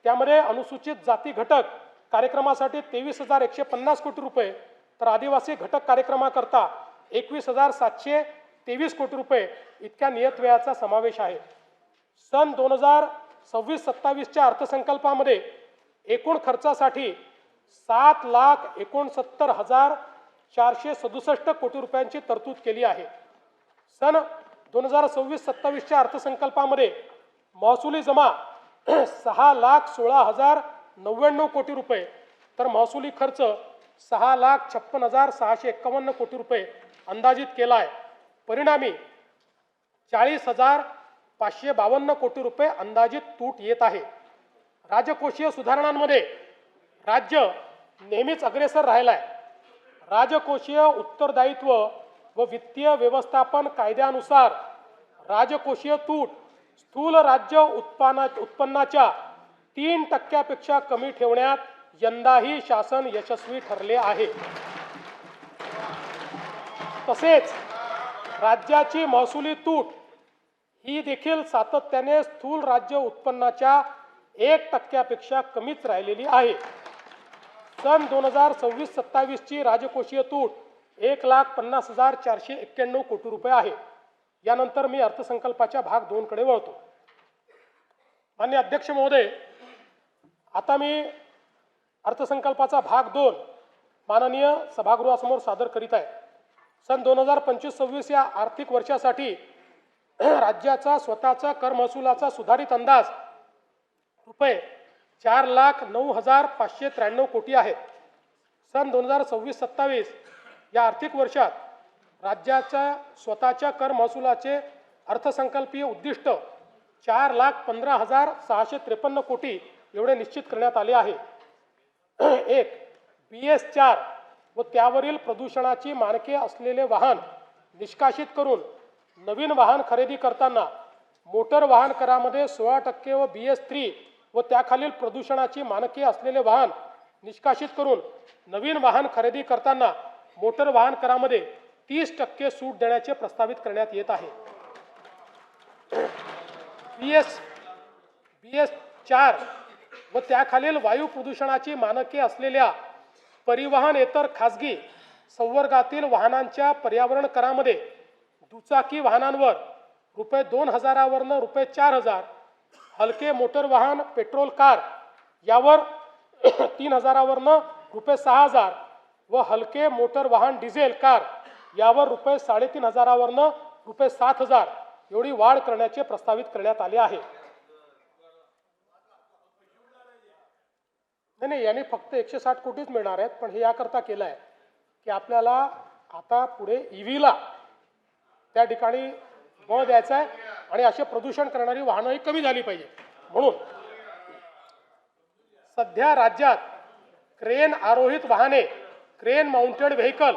त्यामध्ये अनुसूचित जाती घटक कार्यक्रमासाठी 23,150 कोटी रुपये तर आदिवासी घटक कार्यक्रमाकरता 21,723 कोटी रुपये इतक्या नियत व्ययाचा समावेश आहे. सन 2026-27च्या अर्थसंकल्पामध्ये एकूण खर्चासाठी 7,69,467 कोटी रुपयांची तरतूद केली आहे. सन 2026-27च्या अर्थसंकल्पामध्ये महसुली जमा 6,16,099 कोटी रुपये तर महसुली खर्च 6,56,651 कोटी रुपये अंदाजित केला आहे. परिणामी 40,552 कोटी रुपये अंदाजित तूट येत आहे. राजकोषीय सुधारणांमध्ये राज्य नेहमीच अग्रेसर राहिला आहे. राजकोषीय उत्तरदायित्व व वित्तीय व्यवस्थापन कायद्यानुसार राजकोषीय तूट स्थूल राज्य उत्पन्नाच्या 3% कमी ठेवण्यात यंदाही शासन यशस्वी ठरले आहे. तसेच राज्याची महसुली तूट ही देखील सातत्याने स्थूल राज्य उत्पन्नाच्या 1% कमीच राहिलेली आहे. सन 2026-27 ची राजकोषीय तूट 1,50,491 कोटी रुपये आहे. यानंतर मी अर्थसंकल्पाच्या भाग 2 कडे वळतो. माननीय अध्यक्ष महोदय, आता मी अर्थसंकल्पाचा भाग 2 माननीय सभागृहासमोर सादर करीत आहे. सन 2025-26 या आर्थिक वर्षासाठी राज्याचा स्वतःचा कर महसुलाचा सुधारित अंदाज रुपये 4,09,593 कोटी आहे. सन 2026-27 या आर्थिक वर्षात राज्याच्या स्वतःच्या कर महसुलाचे अर्थसंकल्पीय उद्दिष्ट 4,15,653 कोटी एवढे निश्चित करण्यात आले आहे. एक BS4 व त्यावरील प्रदूषणाची मानके असलेले वाहन निष्कासित करून नवीन वाहन खरेदी करताना मोटर वाहन करामध्ये 16% व BS3 व त्याखालील प्रदूषणाची मानके असलेले वाहन निष्कासित करून नवीन वाहन खरेदी करताना मोटर वाहन करामध्ये 30% सूट देण्याचे प्रस्तावित करण्यात येत आहे. BS4 व त्याखालील वायू प्रदूषणाची मानके असलेल्या परिवहनेतर खाजगी संवर्गातील वाहनांच्या पर्यावरण करामध्ये दुचाकी वाहनांवर रुपये 2,000 वरनं रुपये 4,000, हलके मोटर वाहन पेट्रोल कार यावर 3,000 वरनं रुपये 6,000 व हलके मोटर वाहन डिझेल कार यावर रुपये 3,500 वरनं रुपये 7,000 एवढी वाढ करण्याचे प्रस्तावित करण्यात आले आहे. नाही, यांनी फक्त 160 कोटीच मिळणार आहेत, पण हे याकरता केलं आहे की आपल्याला आता पुढे EVला त्या ठिकाणी बळ द्यायचं आहे आणि असे प्रदूषण करणारी वाहनंही कमी झाली पाहिजे. म्हणून सध्या राज्यात क्रेन आरोहित वाहने क्रेन माउंटेड व्हेकल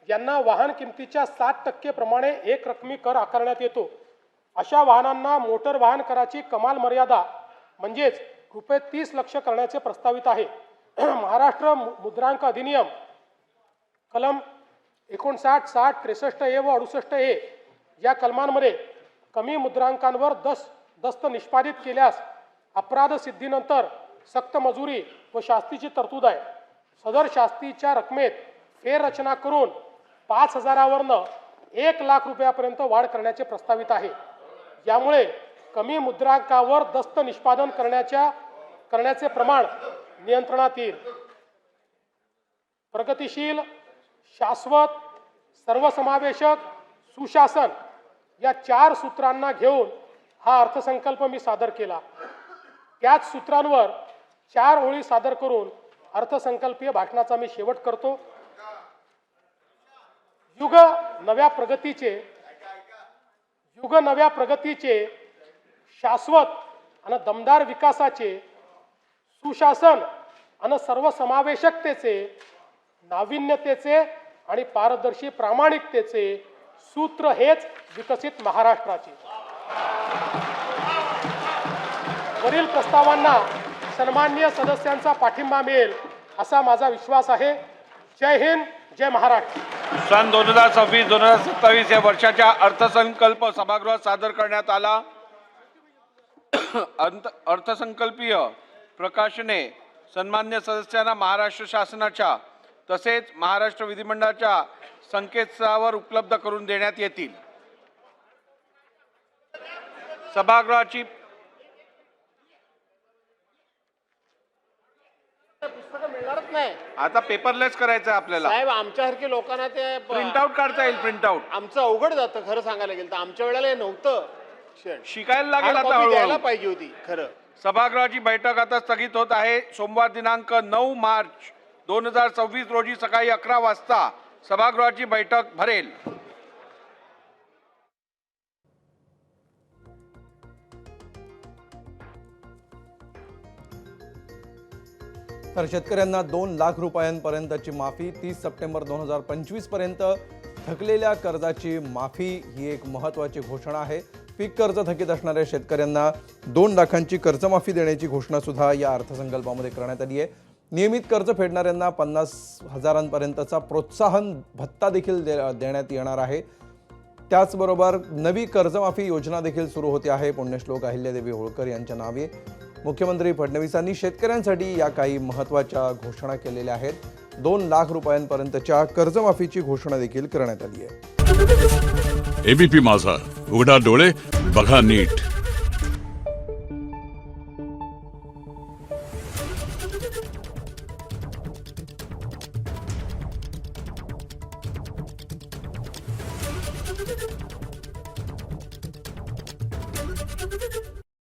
यांना वाहन किमतीच्या 7% प्रमाणे एक रकमी कर आकारण्यात येतो. अशा वाहनांना मोटर वाहन कराची कमाल मर्यादा म्हणजेच रुपये 30 लाख करण्याचे प्रस्तावित आहे. महाराष्ट्र मुद्रांक अधिनियम कलम 59, 60, 63A व 68A या कलमांमध्ये कमी मुद्रांकांवर दस्त निष्पादित केल्यास अपराध सिद्धीनंतर सक्त मजुरी व शास्तीची तरतूद आहे. सदर शास्तीच्या रकमेत फेररचना करून 5,000 वरनं 1,00,000 रुपयापर्यंत वाढ करण्याचे प्रस्तावित आहे. यामुळे कमी मुद्रांकावर दस्त निष्पादन करण्याचे प्रमाण नियंत्रणात येईल. प्रगतिशील, शाश्वत, सर्वसमावेशक, सुशासन या 4 सूत्रांना घेऊन हा अर्थसंकल्प मी सादर केला. त्याच सूत्रांवर 4 ओळी सादर करून अर्थसंकल्पीय भाषणाचा मी शेवट करतो. युग नव्या प्रगतीचे शाश्वत आणि दमदार विकासाचे, सुशासन आणि सर्वसमावेशकतेचे, नाविन्यतेचे आणि पारदर्शी प्रामाणिकतेचे सूत्र हेच विकसित महाराष्ट्राचे. वरील प्रस्तावांना सन्माननीय सदस्यांचा पाठिंबा मिळेल असा माझा विश्वास आहे. जय हिंद, जय महाराष्ट्र. सन 2026-2027 या वर्षाच्या अर्थसंकल्प सभागृहात सादर करण्यात आला. अर्थसंकल्पीय प्रकाशने सन्मान्य सदस्यांना महाराष्ट्र शासनाच्या तसेच महाराष्ट्र विधिमंडळाच्या संकेतस्थळावर उपलब्ध करून देण्यात येतील. सभागृहाची पुस्तकं मिळणारच नाही. आता पेपरलेस करायचं आहे आपल्याला. साहेब, आमच्यासारखे लोकांना ते प्रिंटआउट काढता येईल. प्रिंटआउट आमचं अवघड जातं खरं सांगायला गेलं तर. आमच्या वेळेला हे नव्हतं. शिकायला लागेल आता द्यायला हळूहळू. पाहिजे होती खरं. सभागृहाची बैठक आता स्थगित होत आहे. सोमवार दिनांक 9 मार्च 2026 रोजी सकाळी 11 वाजता सभागृहाची बैठक भरेल. तर शेतकऱ्यांना 2 लाख रुपयांपर्यंतची माफी, 30 सप्टेंबर 2025 पर्यंत थकलेल्या कर्जाची माफी ही एक महत्त्वाची घोषणा आहे. पीक कर्ज थकीत असणाऱ्या शेतकऱ्यांना 2 लाखांची कर्जमाफी देण्याची घोषणा सुद्धा या अर्थसंकल्पामध्ये करण्यात आली आहे. नियमित कर्ज फेडणाऱ्यांना 50,000 पर्यंतचा प्रोत्साहन भत्ता देखील देण्यात येणार आहे. त्याचबरोबर नवी कर्जमाफी योजना देखील सुरू होते आहे पुण्यश्लोक अहिल्यादेवी होळकर यांच्या नावे। मुख्यमंत्री फडणवीसांनी शेतकऱ्यांसाठी या काही महत्त्वाच्या घोषणा केलेल्या आहेत। 2 लाख रुपयांपर्यंतच्या कर्जमाफीची घोषणा देखील करण्यात आली आहे। एबीपी माझा, उघडा डोळे बघा नीट।